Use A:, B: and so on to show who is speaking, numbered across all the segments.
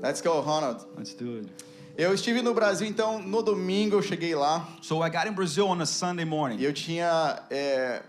A: Let's go, Ronald.
B: Let's do it.
A: Eu estive no Brasil, então, no domingo eu cheguei lá.
B: So I got in Brazil on a Sunday morning.
A: E eu tinha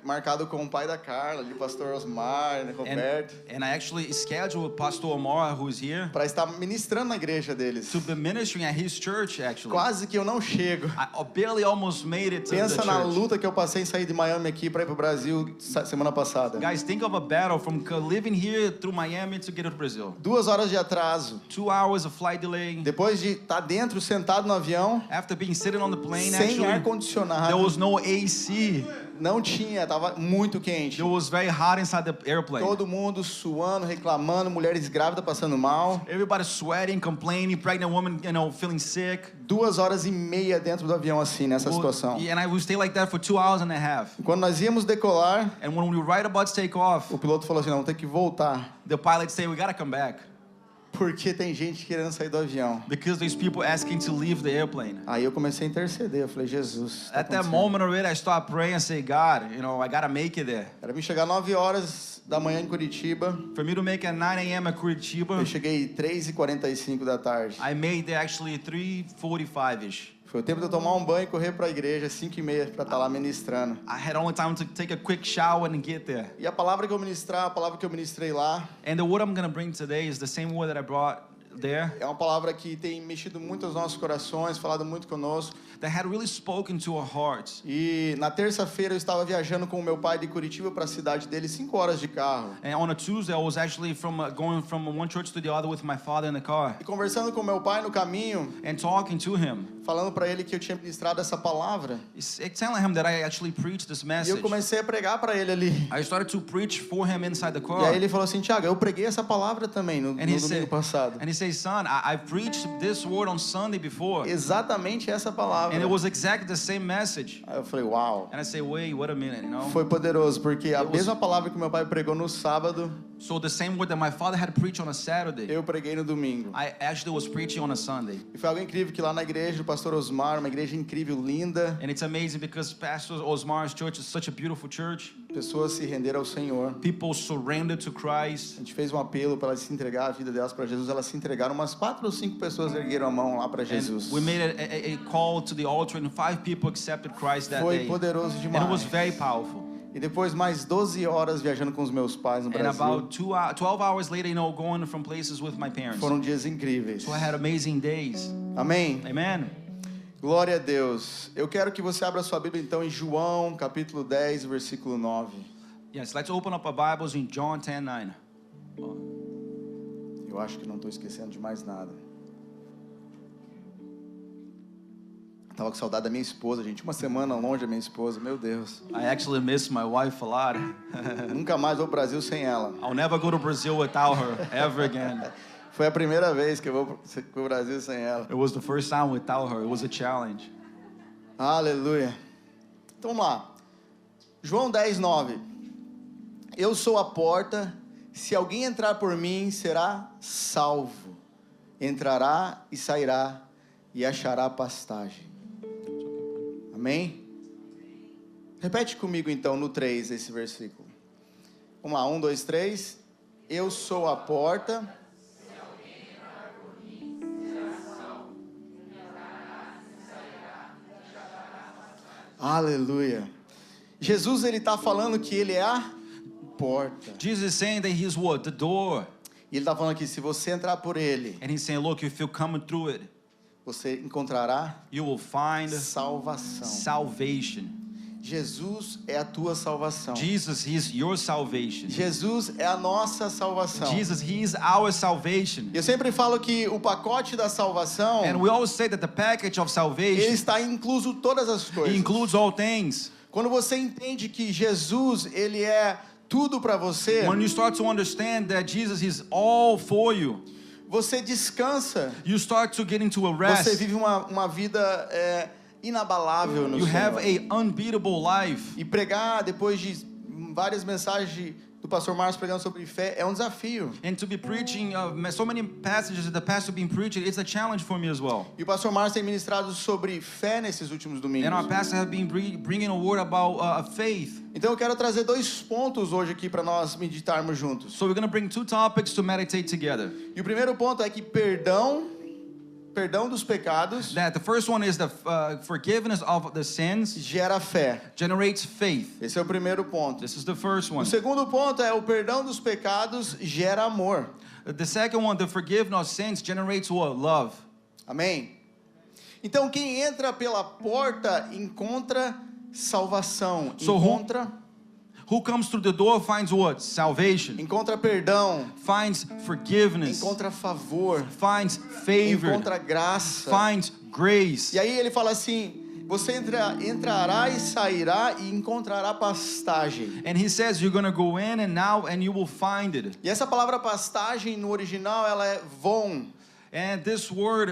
A: marcado com o pai da Carla, o pastor Osmar, Roberto,
B: And I actually scheduled with Pastor Omar, who's here,
A: para estar ministrando na igreja deles.
B: to be ministering at his church, actually.
A: Quase que eu não chego.
B: I barely almost made it to the
A: Pensa na
B: church.
A: luta que eu passei em sair de Miami aqui para ir pro Brasil semana passada.
B: Guys, think of a battle from living here through Miami to get to Brazil.
A: 2 horas de atraso.
B: 2 hours of flight delay.
A: Depois de estar dentro, sentado no avião,
B: After being sitting on the plane,
A: sem
B: actually,
A: ar-condicionado.
B: there was no AC.
A: Não tinha, tava muito quente.
B: It was very hot inside the airplane.
A: Todo mundo suando, reclamando, mulheres grávidas passando mal.
B: Everybody sweating, complaining, pregnant woman, feeling sick.
A: 2 horas e meia dentro do avião assim, nessa situação.
B: Yeah, and I would stay like that for 2 hours and a half.
A: E quando nós íamos decolar,
B: And when we were right about to take off,
A: o piloto falou assim, não, tem que voltar,
B: the pilot said, we gotta come back.
A: porque tem gente querendo sair do avião.
B: Because there's people asking to leave the airplane.
A: Aí eu comecei a interceder, eu falei, Jesus, tá
B: At that
A: acontecendo?
B: moment already, I started praying and say, God, I gotta make it there.
A: Era me chegar 9 horas da manhã em Curitiba,
B: For me to make it at 9 a.m. at Curitiba,
A: eu cheguei 3h45 da tarde.
B: I made there actually 3:45-ish.
A: Foi o tempo de eu tomar um banho e correr para a igreja, 5h30, para estar lá ministrando.
B: I had only time to take a quick shower and get there.
A: E a palavra que eu ministrei lá,
B: And the word I'm gonna bring today is the same word that I brought there,
A: é uma palavra que tem mexido muito aos nossos corações, falado muito conosco.
B: that had really spoken to our hearts.
A: E na terça-feira eu estava viajando com o meu pai de Curitiba para a cidade dele, 5 horas de carro.
B: And on a Tuesday, I was actually going from one church to the other with my father in the car
A: E conversando com meu pai no caminho,
B: and talking to him,
A: falando para ele que eu tinha ministrado essa palavra.
B: telling him that I actually preached this
A: E eu
B: message.
A: comecei a pregar para ele ali.
B: I started to preach for him inside the
A: E
B: car.
A: aí ele falou assim, Thiago, eu preguei essa palavra também no
B: And he
A: domingo passado.
B: says, son, I preached this word on Sunday before.
A: Exatamente essa palavra.
B: And it was exactly the same message.
A: Aí eu falei, uau.
B: And I say, wait a minute,
A: Foi poderoso, porque a
B: It was-
A: mesma palavra que meu pai pregou no sábado,
B: So the same word that my father had preached on a Saturday,
A: eu preguei no domingo.
B: I actually was preaching on a Sunday.
A: E foi algo incrível que lá na igreja do pastor Osmar, uma igreja incrível, linda,
B: And it's amazing because Pastor Osmar's church is such a beautiful church.
A: pessoas se renderam ao Senhor.
B: People surrendered to
A: A
B: Christ.
A: gente fez um apelo para elas se entregar a vida delas para Jesus. Elas se entregaram, umas 4 ou 5 pessoas ergueram a mão lá para Jesus.
B: And we made a call to the altar and 5 people accepted Christ that
A: Foi
B: day.
A: poderoso
B: And it was
A: demais.
B: very powerful.
A: E depois mais 12 horas viajando com os meus pais no
B: And
A: Brasil.
B: about 12 hours later, going from places with my parents.
A: Foram dias incríveis.
B: So I had amazing days.
A: Amém?
B: Amen.
A: Glória a Deus. Eu quero que você abra sua Bíblia então em João, capítulo 10, versículo 9.
B: Yes, let's open up our Bibles in John 10:9.
A: Eu acho que não estou esquecendo de mais nada. Tava com saudade da minha esposa, gente. Uma semana longe da minha esposa, meu Deus.
B: I actually miss my wife a lot.
A: Nunca mais vou ao Brasil sem ela.
B: I'll never go to Brazil without her ever again.
A: Foi a primeira vez que eu vou pro Brasil sem ela.
B: It was the first time without her. It was a challenge.
A: Aleluia. Então vamos lá. João 10, 9. Eu sou a porta. Se alguém entrar por mim, será salvo. Entrará e sairá e achará pastagem. Amém? Repete comigo então no 3 esse versículo. Vamos lá, 1, 2, 3. Eu sou a porta.
C: Se alguém entrar por mim, será salvo. Entrará e sairá e achará pastagem.
A: Aleluia. Jesus ele está falando que ele é a porta.
B: Jesus is saying that he's what? The door.
A: E ele está falando que se você entrar por ele,
B: And he's saying, look, if you're coming through it,
A: você encontrará
B: you will find
A: salvação.
B: salvation.
A: Jesus é a tua salvação.
B: Jesus, he's your salvation.
A: Jesus é a nossa salvação.
B: Jesus, he's our salvation.
A: Eu sempre falo que o pacote da salvação,
B: And we always say that the package of
A: ele
B: salvation
A: está incluso todas as coisas.
B: includes all things.
A: Quando você entende que Jesus, ele é tudo para você,
B: When you start to understand that Jesus is all for you,
A: você descansa.
B: you start to get into a
A: Você
B: rest.
A: vive uma vida inabalável no
B: You have
A: Senhor.
B: a unbeatable life.
A: E pregar depois de várias mensagens de do pastor Márcio pregando sobre fé é um desafio.
B: And to be preaching so many passages that the pastor been preaching, it's a challenge for me as well.
A: E o pastor Márcio tem ministrado sobre fé nesses últimos domingos.
B: And our pastor have been bringing a word about faith.
A: Então eu quero trazer 2 pontos hoje aqui para nós meditarmos juntos.
B: So we're going to bring 2 topics to meditate together.
A: E o primeiro ponto é que perdão dos pecados
B: That the first one is the forgiveness of the sins
A: gera fé.
B: generates faith.
A: Esse é o primeiro ponto.
B: This is the first one.
A: O segundo ponto é o perdão dos pecados gera amor.
B: The second one, the forgiveness of sins generates what? Love.
A: Amém? Então quem entra pela porta encontra salvação,
B: So Who comes through the door finds what? Salvation.
A: encontra perdão,
B: Finds forgiveness.
A: encontra favor,
B: Finds favor.
A: encontra graça.
B: Finds grace.
A: E aí ele fala assim: você entrará e sairá e encontrará pastagem.
B: And he says you're going to go in and you will find it.
A: E essa palavra pastagem no original ela é von.
B: And this word,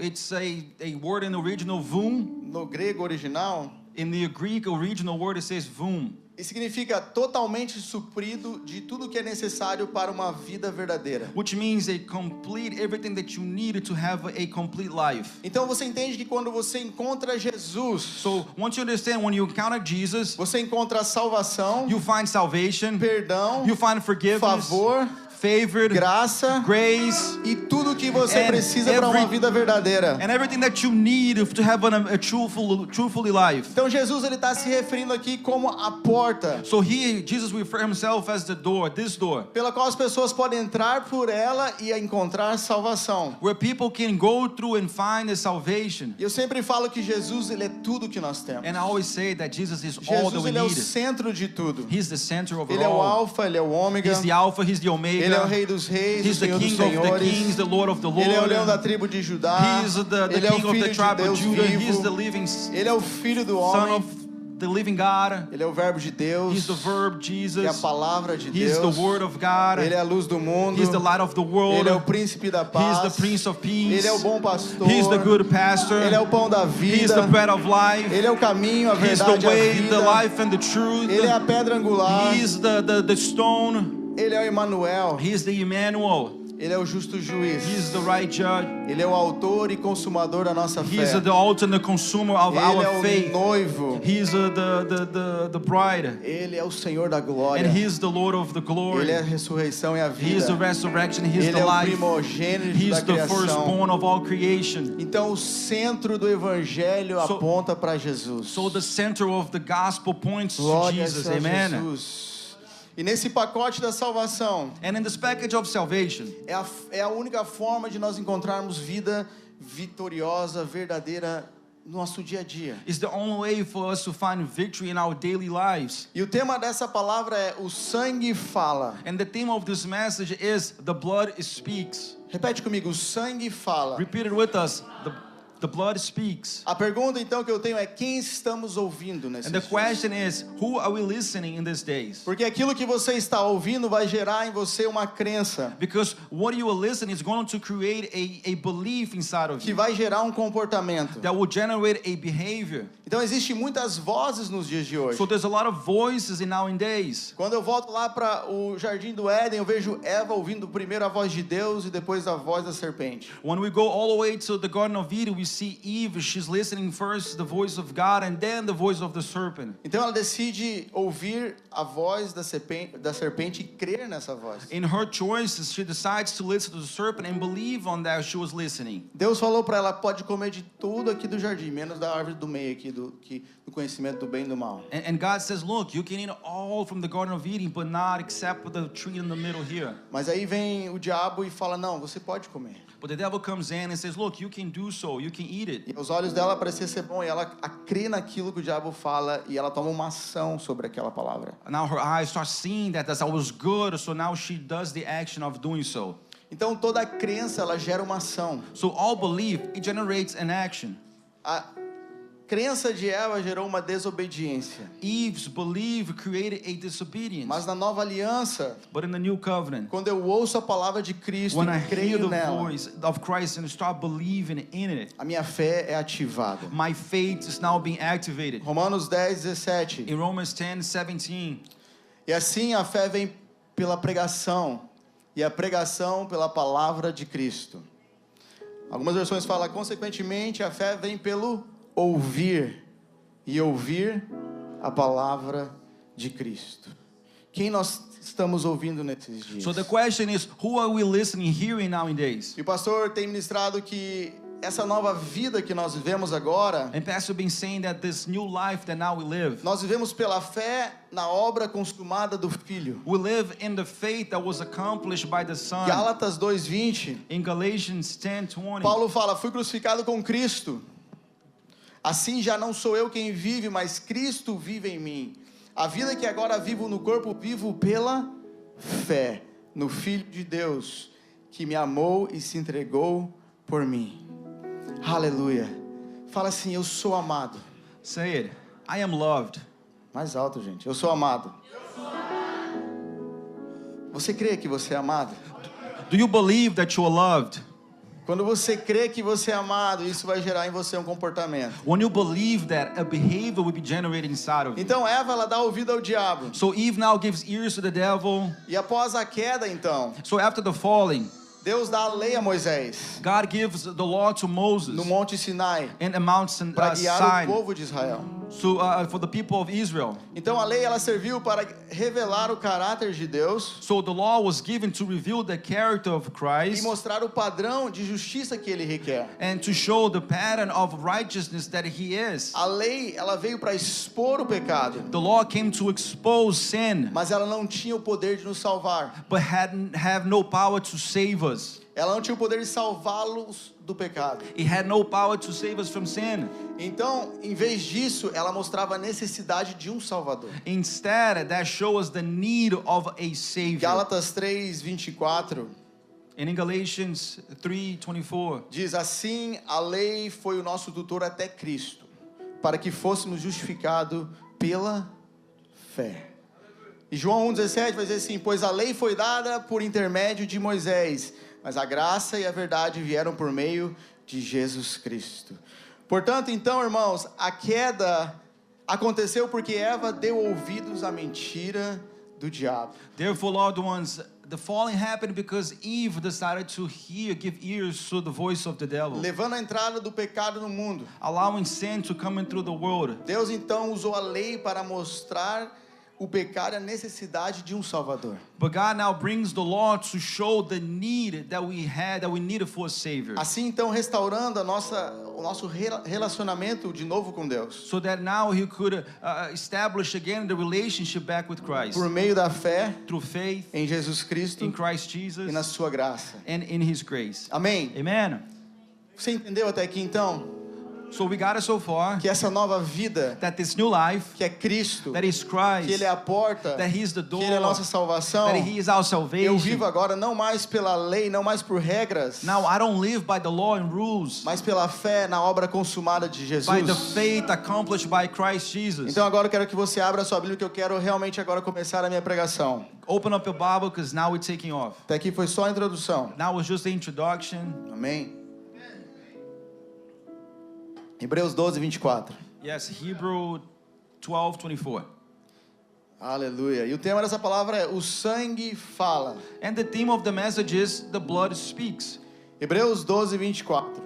B: it's a word in the original, vum.
A: No grego original,
B: In the Greek original word, it says vum.
A: e significa totalmente suprido de tudo que é necessário para uma vida verdadeira.
B: Which means everything that you need to have a complete life.
A: Então você entende que quando você encontra Jesus,
B: So once you understand, when you encounter Jesus,
A: você encontra salvação,
B: you find salvation,
A: perdão,
B: you find forgiveness,
A: favor,
B: favor,
A: graça
B: grace,
A: e tudo que você
B: And
A: precisa para uma vida verdadeira.
B: and everything that you need to have a truthfully life.
A: Então Jesus ele está se referindo aqui como a porta
B: So Jesus refer himself as the door, this door,
A: pela qual as pessoas podem entrar por ela e encontrar salvação.
B: where people can go through and find the salvation.
A: E eu sempre falo que Jesus ele é tudo que nós temos.
B: And I always say that Jesus is all that
A: Jesus
B: we
A: ele é o
B: need.
A: centro de tudo.
B: He's the center of it
A: Ele é o
B: all.
A: alfa, ele é o ômega.
B: He's the Alpha, He's the
A: Ele é o
B: Omega.
A: rei dos reis, o
B: He's the
A: senhor dos
B: King of the
A: senhores.
B: kings, the Lord of the
A: Ele é o leão da
B: Lord.
A: tribo de Judá.
B: He's the
A: Ele é o
B: King of
A: filho
B: the
A: de
B: tribe of
A: Deus
B: Judah. He's the
A: vivo.
B: living
A: Ele é o filho do
B: Son
A: homem.
B: of the living God.
A: Ele é o verbo de Deus.
B: He's the Verb,
A: Ele é a
B: Jesus.
A: palavra de
B: He's the
A: Deus.
B: Word of God.
A: Ele é a luz do mundo.
B: He's the light of the
A: Ele é o
B: world.
A: príncipe da
B: He's
A: paz.
B: the Prince of Peace.
A: Ele é o bom pastor.
B: He's the good pastor.
A: Ele é o pão da
B: He's the
A: vida.
B: bread of life.
A: Ele é o caminho, a
B: He's the
A: verdade e a
B: way, the
A: vida.
B: life, and the truth.
A: Ele é a pedra angular.
B: He's the stone.
A: Ele é o Emanuel.
B: He's the Emmanuel.
A: Ele é o justo juiz.
B: He's the right judge.
A: Ele é o autor e consumador da nossa
B: He's
A: fé.
B: the ultimate consumer of
A: Ele
B: our
A: é o
B: faith.
A: noivo.
B: He's the bride.
A: Ele é o Senhor da glória.
B: And He's the Lord of the glory.
A: Ele é a ressurreição e a
B: He's the
A: vida.
B: resurrection. He's
A: Ele
B: the
A: é o
B: life.
A: primogênito
B: He's
A: da
B: the
A: criação.
B: firstborn of all creation.
A: Então o centro do evangelho
B: So-
A: aponta para Jesus.
B: So the center of the gospel points to
A: Glória
B: Jesus.
A: a
B: Amen.
A: Jesus. E nesse pacote da salvação,
B: And in this package of salvation,
A: é a única forma de nós encontrarmos vida vitoriosa, verdadeira no nosso dia a dia.
B: is the only way for us to find victory in our daily lives.
A: E o tema dessa palavra é o sangue fala.
B: And the theme of this message is the blood speaks.
A: Repete comigo, o sangue fala.
B: Repeat it with us. The blood speaks.
A: A pergunta então que eu tenho é quem estamos ouvindo nesses
B: And the
A: dias?
B: question is, who are we listening in these days?
A: Porque aquilo que você está ouvindo vai gerar em você uma crença,
B: Because what you are listening is going to create a belief inside of
A: que
B: you
A: vai gerar um comportamento.
B: that will generate a behavior.
A: Então existem muitas vozes nos dias de hoje.
B: So there's a lot of voices in nowadays.
A: Quando eu volto lá para o Jardim do Éden, eu vejo Eva ouvindo primeiro a voz de Deus e depois a voz da serpente.
B: When we go all the way to the Garden of Eden, we see Eve, she's listening first the voice of God and then the voice of the serpent.
A: Então ela decide ouvir a voz da serpente e crer nessa voz.
B: In her choices, she decides to listen to the serpent and believe on that she was listening.
A: Deus falou para ela, pode comer de tudo aqui do jardim, menos da árvore do meio aqui, do conhecimento do bem e do mal.
B: And God says, look, you can eat all from the Garden of Eden, but not except the tree in the middle here.
A: Mas aí vem o diabo e fala, não, você pode comer.
B: But the devil comes in and says, look, you can do so, you can eat it.
A: E os olhos dela pareciam ser bom e ela crê naquilo que o diabo fala e ela toma uma ação sobre aquela palavra.
B: Now her eyes start seeing that was good, so now she does the action of doing so.
A: Então toda crença ela gera uma ação.
B: So all belief, it generates an action.
A: A crença de Eva gerou uma desobediência.
B: Eve's belief created a disobedience.
A: Mas na nova aliança,
B: But in the new covenant,
A: quando eu ouço a palavra de Cristo
B: when I
A: e
B: hear
A: creio
B: the
A: nela,
B: voice of Christ and start believing in it,
A: a minha fé é ativada.
B: my faith is now being activated.
A: Romanos 10:17.
B: In Romans 10:17,
A: E assim a fé vem pela pregação, e a pregação pela palavra de Cristo. Algumas versões falam, consequentemente, a fé vem pelo ouvir, e ouvir a palavra de Cristo. Quem nós estamos ouvindo nesses dias?
B: So the question is, who are we listening, hearing nowadays?
A: E o pastor tem ministrado que essa nova vida que nós vivemos agora,
B: And Pastor been saying that this new life that now we live,
A: nós vivemos pela fé na obra consumada do Filho.
B: we live in the faith that was accomplished by the Son.
A: Gálatas 2:20,
B: In Galatians 10:20,
A: Paulo fala, fui crucificado com Cristo. Assim já não sou eu quem vive, mas Cristo vive em mim. A vida que agora vivo no corpo, vivo pela fé no Filho de Deus, que me amou e se entregou por mim. Aleluia. Fala assim, eu sou amado.
B: say it, I am loved.
A: Mais alto, gente. Eu sou amado. Você crê que você é amado?
B: Do you believe that you are loved?
A: Quando você crê que você é amado, isso vai gerar em você um comportamento.
B: When you believe that, a behavior will be generated inside of you.
A: Então Eva, ela dá ouvido ao diabo.
B: So Eve now gives ears to the devil.
A: E após a queda, então,
B: So after the falling,
A: Deus dá a lei a Moisés
B: God gives the law to Moses
A: no Monte Sinai
B: in the Mount
A: para guiar o
B: Sinai
A: povo de Israel.
B: for the people of Israel.
A: Então a lei ela serviu para revelar o caráter de Deus
B: So the law was given to reveal the character of
A: e
B: Christ
A: mostrar o padrão de justiça que ele requer.
B: and to show the pattern of righteousness that he is.
A: A lei ela veio para expor o pecado,
B: The law came to expose sin,
A: mas ela não tinha o poder de nos salvar.
B: but have no power to save us.
A: Ela não tinha o poder de salvá-los do pecado.
B: It had no power to save us from sin.
A: Então, em vez disso, ela mostrava a necessidade de um Salvador.
B: Instead, that shows us the need of a Savior.
A: Gálatas 3:24
B: And in Galatians 3:24,
A: diz assim: a lei foi o nosso tutor até Cristo, para que fôssemos justificados pela fé. E João 1:17 vai dizer assim: pois a lei foi dada por intermédio de Moisés, mas a graça e a verdade vieram por meio de Jesus Cristo. Portanto, então, irmãos, a queda aconteceu porque Eva deu ouvidos à mentira do diabo.
B: therefore, loved ones, the falling happened because Eve decided to give ears to the voice of the devil,
A: Levando a entrada do pecado no mundo.
B: allowing sin to come in through the world.
A: Deus então usou a lei para mostrar o pecado e a necessidade de um Salvador.
B: But God now brings the law to show the need that we needed for a Savior.
A: Assim então restaurando o nosso relacionamento de novo com Deus.
B: So that now He could establish again the relationship back with Christ.
A: Por meio da fé
B: Through faith
A: em Jesus Cristo
B: in Christ
A: e
B: Jesus
A: na sua graça.
B: and in His grace.
A: Amém?
B: Amen.
A: Você entendeu até aqui então
B: So we got it so far
A: que essa nova vida,
B: that this new life,
A: que é Cristo,
B: that is
A: que
B: Christ,
A: Ele é a porta,
B: that He is the
A: que
B: door,
A: Ele é a nossa salvação,
B: that He is our
A: eu
B: salvation.
A: vivo agora não mais pela lei, não mais por regras,
B: Now I don't live by the law and rules,
A: mas pela fé na obra consumada de Jesus.
B: by the faith accomplished by Christ Jesus.
A: Então agora eu quero que você abra a sua Bíblia, que eu quero realmente agora começar a minha pregação.
B: Open up your Bible because now we're taking off.
A: Até aqui foi só a introdução.
B: That was just the introduction.
A: Amém? Hebreus 12:24.
B: Yes, Hebrew 12:24.
A: Aleluia. E o tema dessa palavra é o sangue fala.
B: And the theme of the message is the blood speaks.
A: Hebreus 12:24.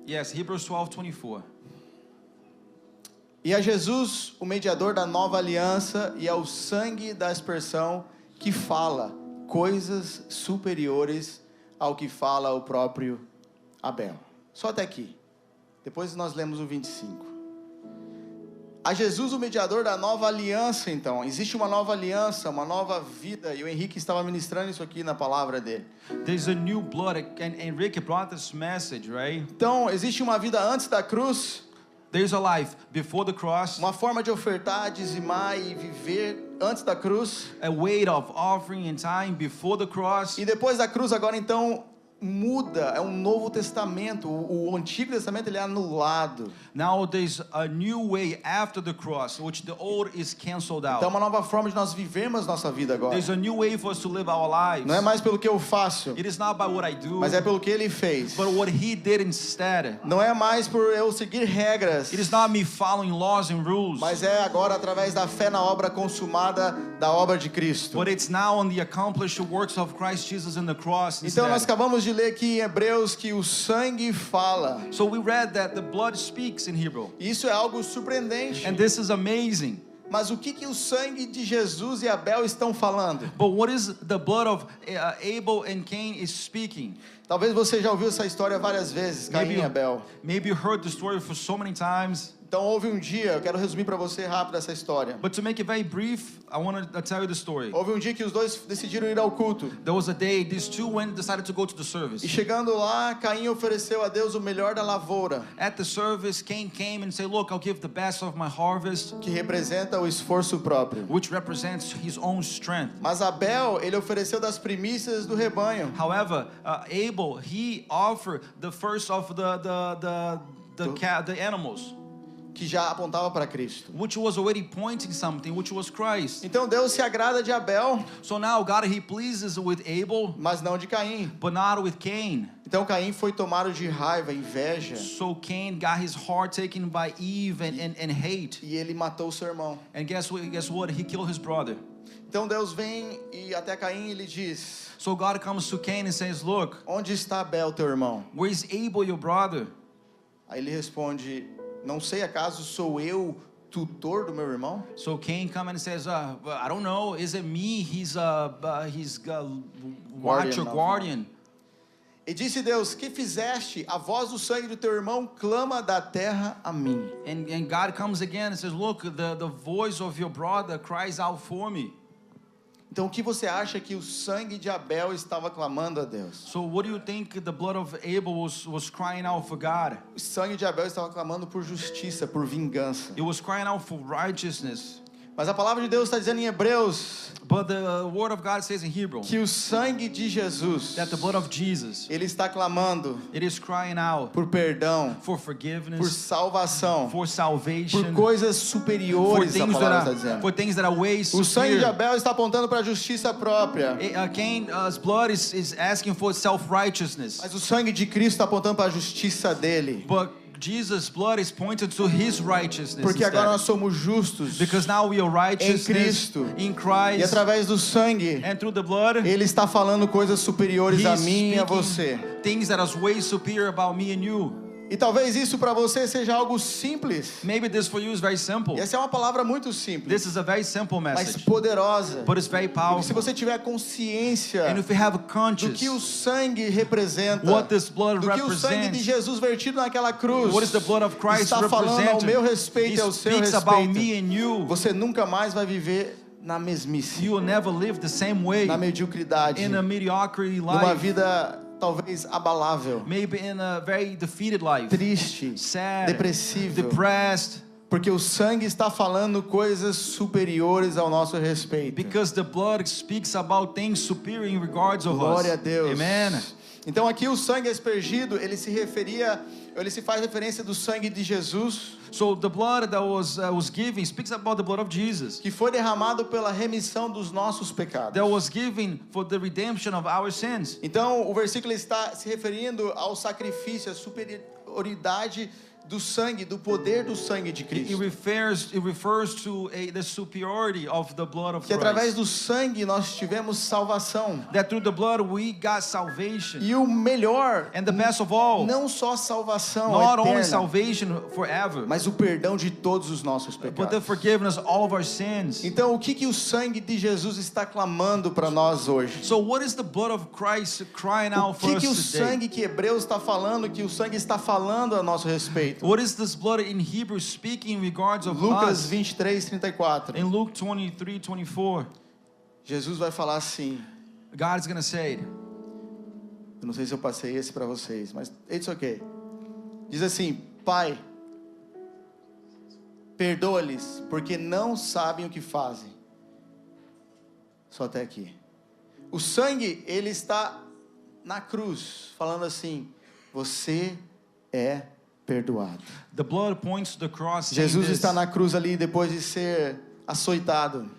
B: Yes, Hebrews 12:24.
A: E a Jesus, o mediador da nova aliança, e ao sangue da aspersão, que fala coisas superiores ao que fala o próprio Abel. Só até aqui. Depois nós lemos o 25. A Jesus, o mediador da nova aliança, então. Existe uma nova aliança, uma nova vida. E o Henrique estava ministrando isso aqui na palavra dele.
B: There's a new blood, and Enrique brought this message, right?
A: Então, existe uma vida antes da cruz.
B: There's a life before the cross,
A: Uma forma de ofertar, dizimar e viver antes da cruz.
B: a way of offering and time before the cross,
A: E depois da cruz, agora então, muda, é um novo testamento. O Antigo Testamento ele é anulado.
B: Now there's a new way after the cross, which the old is canceled
A: Então é
B: out.
A: uma nova forma de nós vivermos nossa vida agora.
B: There's a new way for us to live our lives.
A: Não é mais pelo que eu faço,
B: It is not by what I do,
A: mas é pelo que Ele fez.
B: but what He did instead.
A: Não é mais por eu seguir regras,
B: It is not me following laws and rules,
A: mas é agora através da fé na obra consumada da obra de Cristo.
B: but it's now on the accomplished works of Christ Jesus in the cross
A: Então nós
B: instead.
A: acabamos de ler aqui em Hebreus que o sangue fala.
B: So we read that the blood speaks in Hebrew,
A: Isso é algo surpreendente.
B: and this is amazing.
A: Mas o que o sangue de Jesus e Abel estão falando?
B: But what is the blood of Abel and Cain is speaking?
A: Talvez você já ouviu essa história várias vezes, Caim e Abel.
B: Maybe you heard the story for so many times.
A: Então houve um dia, eu quero resumir para você rápido essa história.
B: But to make it very brief, I want to tell you the story.
A: Houve um dia que os dois decidiram ir ao culto.
B: There was a day these two decided to go to the service.
A: E chegando lá, Caim ofereceu a Deus o melhor da lavoura,
B: At the service, Cain came and said, "Look, I'll give the best of my harvest,"
A: que representa o esforço próprio.
B: which represents his own strength.
A: Mas Abel, ele ofereceu das primícias do rebanho.
B: However, Abel, he offered the first of the animals,
A: Que já apontava para Cristo.
B: which was already pointing something, which was Christ.
A: Então Deus se agrada de Abel,
B: So now God, he pleases with Abel,
A: mas não de Caim.
B: but not with Cain.
A: Então Caim foi tomado de raiva, inveja,
B: So Cain got his heart taken by Eve and hate.
A: e ele matou o seu irmão.
B: And guess what? He killed his brother.
A: Então Deus vem e até Caim ele diz:
B: So God comes to Cain and says, "Look,
A: onde está Abel, teu irmão?
B: where is Abel, your brother?"
A: Aí ele responde: não sei, acaso sou eu tutor do meu irmão?
B: So Cain comes and says, "I don't know. Is it me? He's watch or guardian."
A: E disse Deus: que fizeste? A voz do sangue do teu irmão clama da terra a mim.
B: And God comes again and says, "Look, the voice of your brother cries out for me."
A: Então o que você acha que o sangue de Abel estava clamando a Deus?
B: So what do you think the blood of Abel was crying out for God?
A: O sangue de Abel estava clamando por justiça, por vingança.
B: It was crying out for righteousness.
A: Mas a palavra de Deus está dizendo em Hebreus
B: But the word of God says in Hebrew
A: que o sangue de Jesus,
B: that the blood of Jesus,
A: ele está clamando
B: it is crying out
A: por perdão,
B: for
A: por
B: forgiveness,
A: salvação,
B: for
A: por
B: salvation,
A: coisas
B: for
A: superiores, a palavra está dizendo.
B: things that are way
A: O sangue de
B: superior.
A: Abel está apontando para a justiça própria,
B: Cain's blood is asking for self-righteousness.
A: mas o sangue de Cristo está apontando para a justiça dele.
B: But Jesus' blood is pointed to His righteousness
A: Porque agora nós
B: instead.
A: somos justos
B: Because now we are righteous
A: Cristo.
B: in
A: e
B: Christ,
A: através do sangue
B: and through the blood,
A: ele está falando coisas superiores a
B: He's
A: mim e a
B: speaking
A: você.
B: things that are way superior about me and you.
A: E talvez isso para você seja algo simples.
B: Maybe this for you is very simple.
A: E essa é uma palavra muito simples,
B: This is a very simple
A: mas
B: message,
A: poderosa.
B: but it's very
A: Se
B: powerful.
A: você tiver consciência
B: And if you have a
A: do
B: conscience,
A: que o sangue representa,
B: what this blood
A: do que o sangue de
B: represents,
A: Jesus vertido naquela cruz
B: what is the blood of Christ
A: está falando ao
B: representing,
A: meu respeito
B: He
A: e ao seu
B: speaks about me
A: respeito,
B: and you.
A: você nunca mais vai viver na mesmice,
B: You will never live the same way
A: na mediocridade,
B: in a mediocrity
A: numa
B: life,
A: vida talvez abalável,
B: maybe in a very defeated life,
A: triste,
B: sad,
A: depressível,
B: depressed,
A: porque o sangue está falando coisas superiores ao nosso respeito.
B: because the blood speaks about things superior in regards of us.
A: Glória a Deus.
B: Amen.
A: Então aqui o sangue aspergido, ele se faz referência do sangue de Jesus,
B: So the blood that was given speaks about the blood of Jesus,
A: que foi derramado pela remissão dos nossos pecados.
B: that was given for the redemption of our sins.
A: Então o versículo está se referindo ao sacrifício, à superioridade do sangue, do poder do sangue de
B: It
A: Cristo.
B: refers to the superiority of the blood of
A: Que através
B: Christ.
A: do sangue nós tivemos salvação.
B: That through the blood we got salvation.
A: E o melhor,
B: And the best of all,
A: não só salvação
B: not only
A: eterna,
B: salvation forever,
A: mas o perdão de todos os nossos
B: but the
A: pecados.
B: forgiveness of all of our sins.
A: Então, o que o sangue de Jesus está clamando para nós hoje?
B: So what is the blood of Christ crying
A: O
B: out for
A: que o
B: us today?
A: sangue que Hebreus está falando, que o sangue está falando a nosso respeito?
B: What is this blood in Hebrew speaking in regards of
A: Lucas
B: us?
A: 23:34.
B: In Luke 23:24,
A: Jesus vai falar assim.
B: God is going to say,
A: Eu não sei se eu passei esse para vocês, mas it's okay. Diz assim: Pai, perdoa-lhes, porque não sabem o que fazem. Só até aqui. O sangue, ele está na cruz, falando assim: você é perdoado.
B: The blood points to the cross. saying
A: Jesus
B: this.
A: está na cruz ali depois de ser açoitado,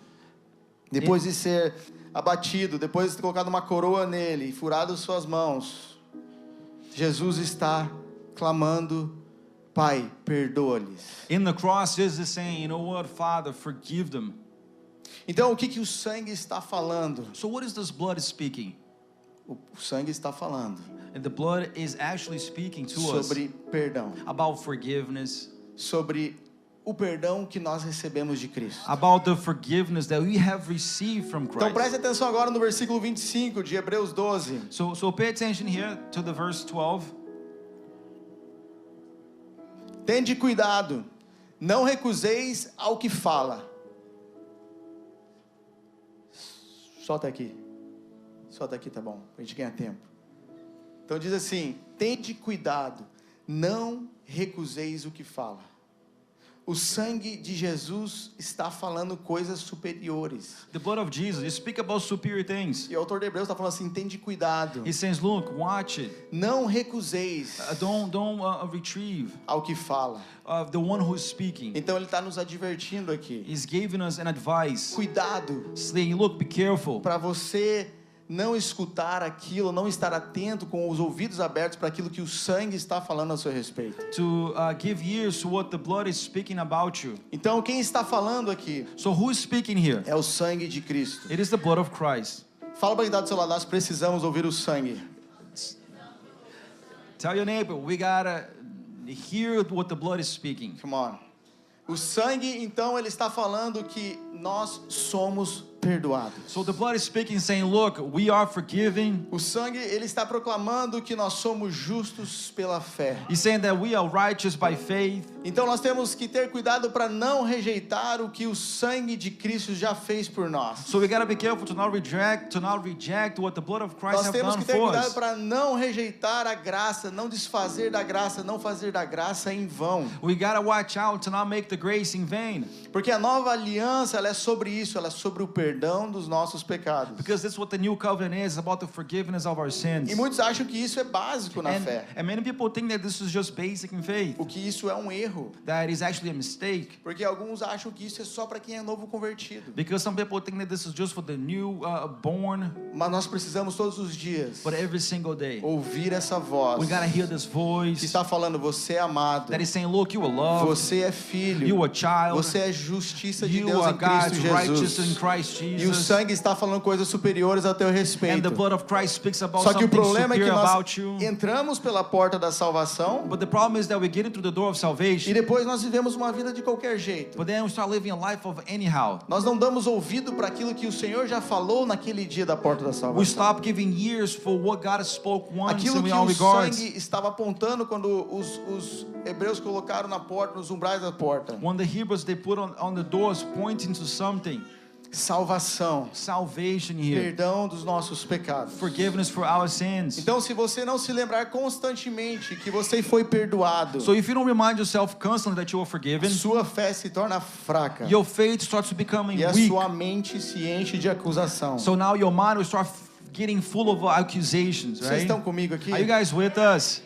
A: depois de ser abatido, depois de ter colocado uma coroa nele e furado suas mãos. Jesus está clamando: Pai, perdoa-lhes.
B: In the cross, Jesus is saying, you know what, Father, forgive them.
A: Então, o que o sangue está falando?
B: So what is this blood speaking?
A: O sangue está falando
B: And the blood is actually speaking to us
A: sobre perdão,
B: about forgiveness,
A: sobre o perdão que nós recebemos de Cristo.
B: about the forgiveness that we have received from
A: Então
B: Christ.
A: preste atenção agora no versículo 25 de Hebreus 12.
B: So pay attention here to the verse 12.
A: Tende cuidado, não recuseis ao que fala. Solta aqui, tá bom, pra gente ganhar tempo. Então diz assim: tende cuidado, não recuseis o que fala. O sangue de Jesus está falando coisas superiores.
B: The blood of Jesus, you speak about superior things.
A: E o autor de Hebreus está falando assim: tende cuidado,
B: He says, look, watch it.
A: não recuseis
B: Don't retrieve
A: ao que fala.
B: the one who is speaking.
A: Então ele está nos advertindo aqui:
B: He's giving us an advice,
A: cuidado,
B: saying, look, be careful.
A: para você não escutar aquilo, não estar atento com os ouvidos abertos para aquilo que o sangue está falando a seu respeito.
B: To give ears to what the blood is speaking about you.
A: Então quem está falando aqui
B: So who is speaking here?
A: é o sangue de Cristo.
B: It is the blood of Christ.
A: Fala para quem está do seu lado: nós precisamos ouvir o sangue.
B: Tell your neighbor, we gotta hear what the blood is speaking.
A: Come on. O sangue, então, ele está falando que nós somos perdoados.
B: So the blood is speaking, saying, look, we are forgiving.
A: O sangue, ele está proclamando que nós somos justos pela fé.
B: He's saying that we are righteous by faith.
A: Então nós temos que ter cuidado para não rejeitar o que o sangue de Cristo já fez por nós.
B: So we gotta be careful to not reject what the blood of Christ
A: Nós
B: have
A: temos
B: done
A: que ter
B: for
A: cuidado
B: us.
A: para não rejeitar a graça, não desfazer da graça, não fazer da graça em vão.
B: We gotta watch out to not make the grace in vain.
A: Porque a nova aliança, ela é sobre isso, ela é sobre o perdão dos nossos pecados.
B: Because that's what the new covenant is, about the forgiveness of our sins.
A: E muitos acham que isso é básico na fé.
B: And many people think that this is just basic in faith.
A: O que isso é um erro.
B: That is actually a mistake.
A: Porque alguns acham que isso é só para quem é novo convertido.
B: Because some people think that this is just for the new born.
A: Mas nós precisamos todos os dias
B: But every single day,
A: ouvir essa voz
B: we gotta hear this
A: que
B: voice
A: está falando: você é amado,
B: that is saying, look, you are loved,
A: você é filho,
B: you are child,
A: você é justiça de
B: you
A: Deus
B: are
A: em Cristo
B: God's righteous in
A: Jesus.
B: Christ
A: E o
B: Jesus.
A: sangue está falando coisas superiores a teu
B: And
A: respeito.
B: the blood of Christ speaks about
A: Só que o
B: something
A: problema é que
B: superior
A: nós
B: about you.
A: entramos pela porta da salvação
B: But the problem is that we get into the door of
A: e
B: salvation,
A: depois nós vivemos uma vida de qualquer jeito.
B: but then we start living a life of anyhow.
A: Nós não damos ouvido para aquilo que o Senhor já falou naquele dia da porta da
B: We
A: salvação.
B: stop giving ears for what God spoke once
A: Aquilo
B: in
A: que
B: all
A: o
B: regards.
A: sangue estava apontando quando os hebreus colocaram na porta, nos umbrais da porta.
B: When the Hebrews, they put on the doors pointing to something.
A: Salvação,
B: Salvation here.
A: perdão dos nossos pecados.
B: Forgiveness for our sins.
A: Então, se você não se lembrar constantemente que você foi perdoado,
B: So if you don't remind yourself constantly that you are forgiven,
A: sua fé se torna fraca
B: your faith starts becoming
A: e a
B: weak.
A: sua mente se enche de acusação.
B: So now your mind will start getting full of accusations,
A: Vocês
B: right?
A: estão comigo aqui?
B: Are you guys with us?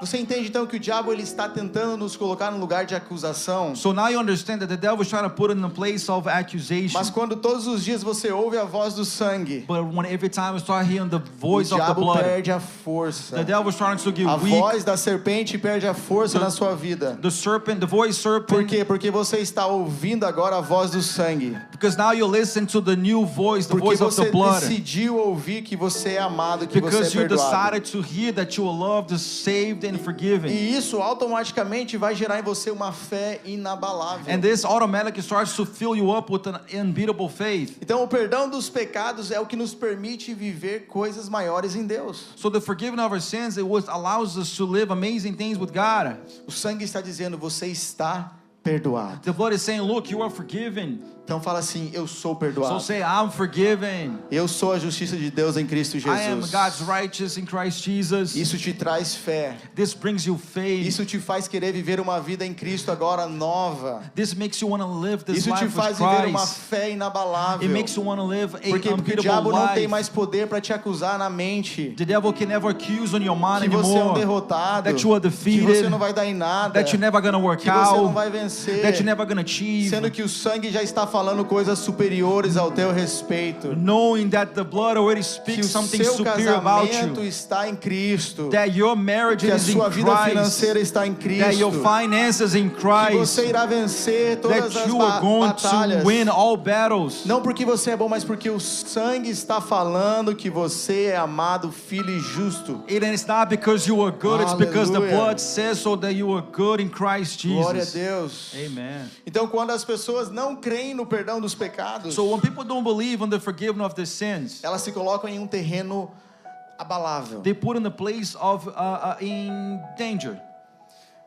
A: Você entende então que o diabo ele está tentando nos colocar no lugar de acusação?
B: So now you understand that the devil is trying to put in a place of accusation.
A: Mas quando todos os dias você ouve a voz do sangue,
B: But when every time you start hearing the
A: o
B: voice of the
A: diabo
B: blood,
A: perde a força.
B: the devil is starting to get
A: A
B: weak.
A: voz da serpente perde a força na sua vida.
B: The serpent, the voice serpent.
A: Por quê? Porque você está ouvindo agora a voz do sangue.
B: Because now you listen to the new voice, the
A: Porque
B: voice of
A: você
B: the blood.
A: decidiu ouvir que você é amado, que você é
B: Because you
A: perdoado.
B: decided to hear that you are loved, saved, and forgiven.
A: E isso automaticamente vai gerar em você uma fé inabalável.
B: And this automatically starts to fill you up with an unbeatable faith.
A: Então o perdão dos pecados é o que nos permite viver coisas maiores em Deus.
B: So the forgiving of our sins, it allows us to live amazing things with God.
A: O sangue está dizendo: você está perdoado.
B: The blood is saying, look, you are forgiven.
A: Então fala assim, eu sou
B: So
A: perdoado.
B: say, I'm forgiven.
A: Eu sou a justiça de Deus em Cristo
B: I am
A: Jesus.
B: God's righteous in Christ Jesus.
A: Isso te traz fé.
B: This brings you faith.
A: Isso te faz querer viver uma vida em Cristo agora nova.
B: This makes you want to live this
A: Isso te
B: life with
A: faz viver uma
B: Christ.
A: fé inabalável.
B: It makes you want to live a
A: Porque o
B: unbeatable
A: diabo não tem
B: life.
A: mais poder para te acusar na mente.
B: The devil can never accuse on your mind
A: Que você é um
B: anymore.
A: derrotado.
B: That you are
A: Que
B: defeated.
A: você não vai dar em nada.
B: That you're never going to work
A: Que você não
B: out.
A: vai vencer.
B: That you're never going to achieve.
A: Sendo que o sangue já está falando coisas superiores ao teu respeito.
B: Knowing that the blood already
A: Que
B: speaks
A: o
B: something
A: seu
B: superior about
A: casamento
B: you.
A: está em Cristo.
B: That your marriage
A: Que a
B: is in
A: sua vida
B: Christ.
A: financeira está em
B: That your
A: Cristo.
B: finances in
A: Que
B: Christ.
A: você irá vencer todas
B: That
A: as
B: you are going
A: batalhas.
B: to win all battles.
A: Não porque você é bom, mas porque o sangue está falando que você é amado, filho e justo.
B: And it's not because you are good, it's because the
A: Aleluia.
B: blood says so that you are good in Christ
A: Glória a
B: Jesus.
A: Deus.
B: Amen.
A: Então, quando as pessoas não creem no perdão dos pecados,
B: So when people don't believe in the forgiveness of their sins,
A: elas se colocam em um terreno abalável.
B: they put in the place of in danger.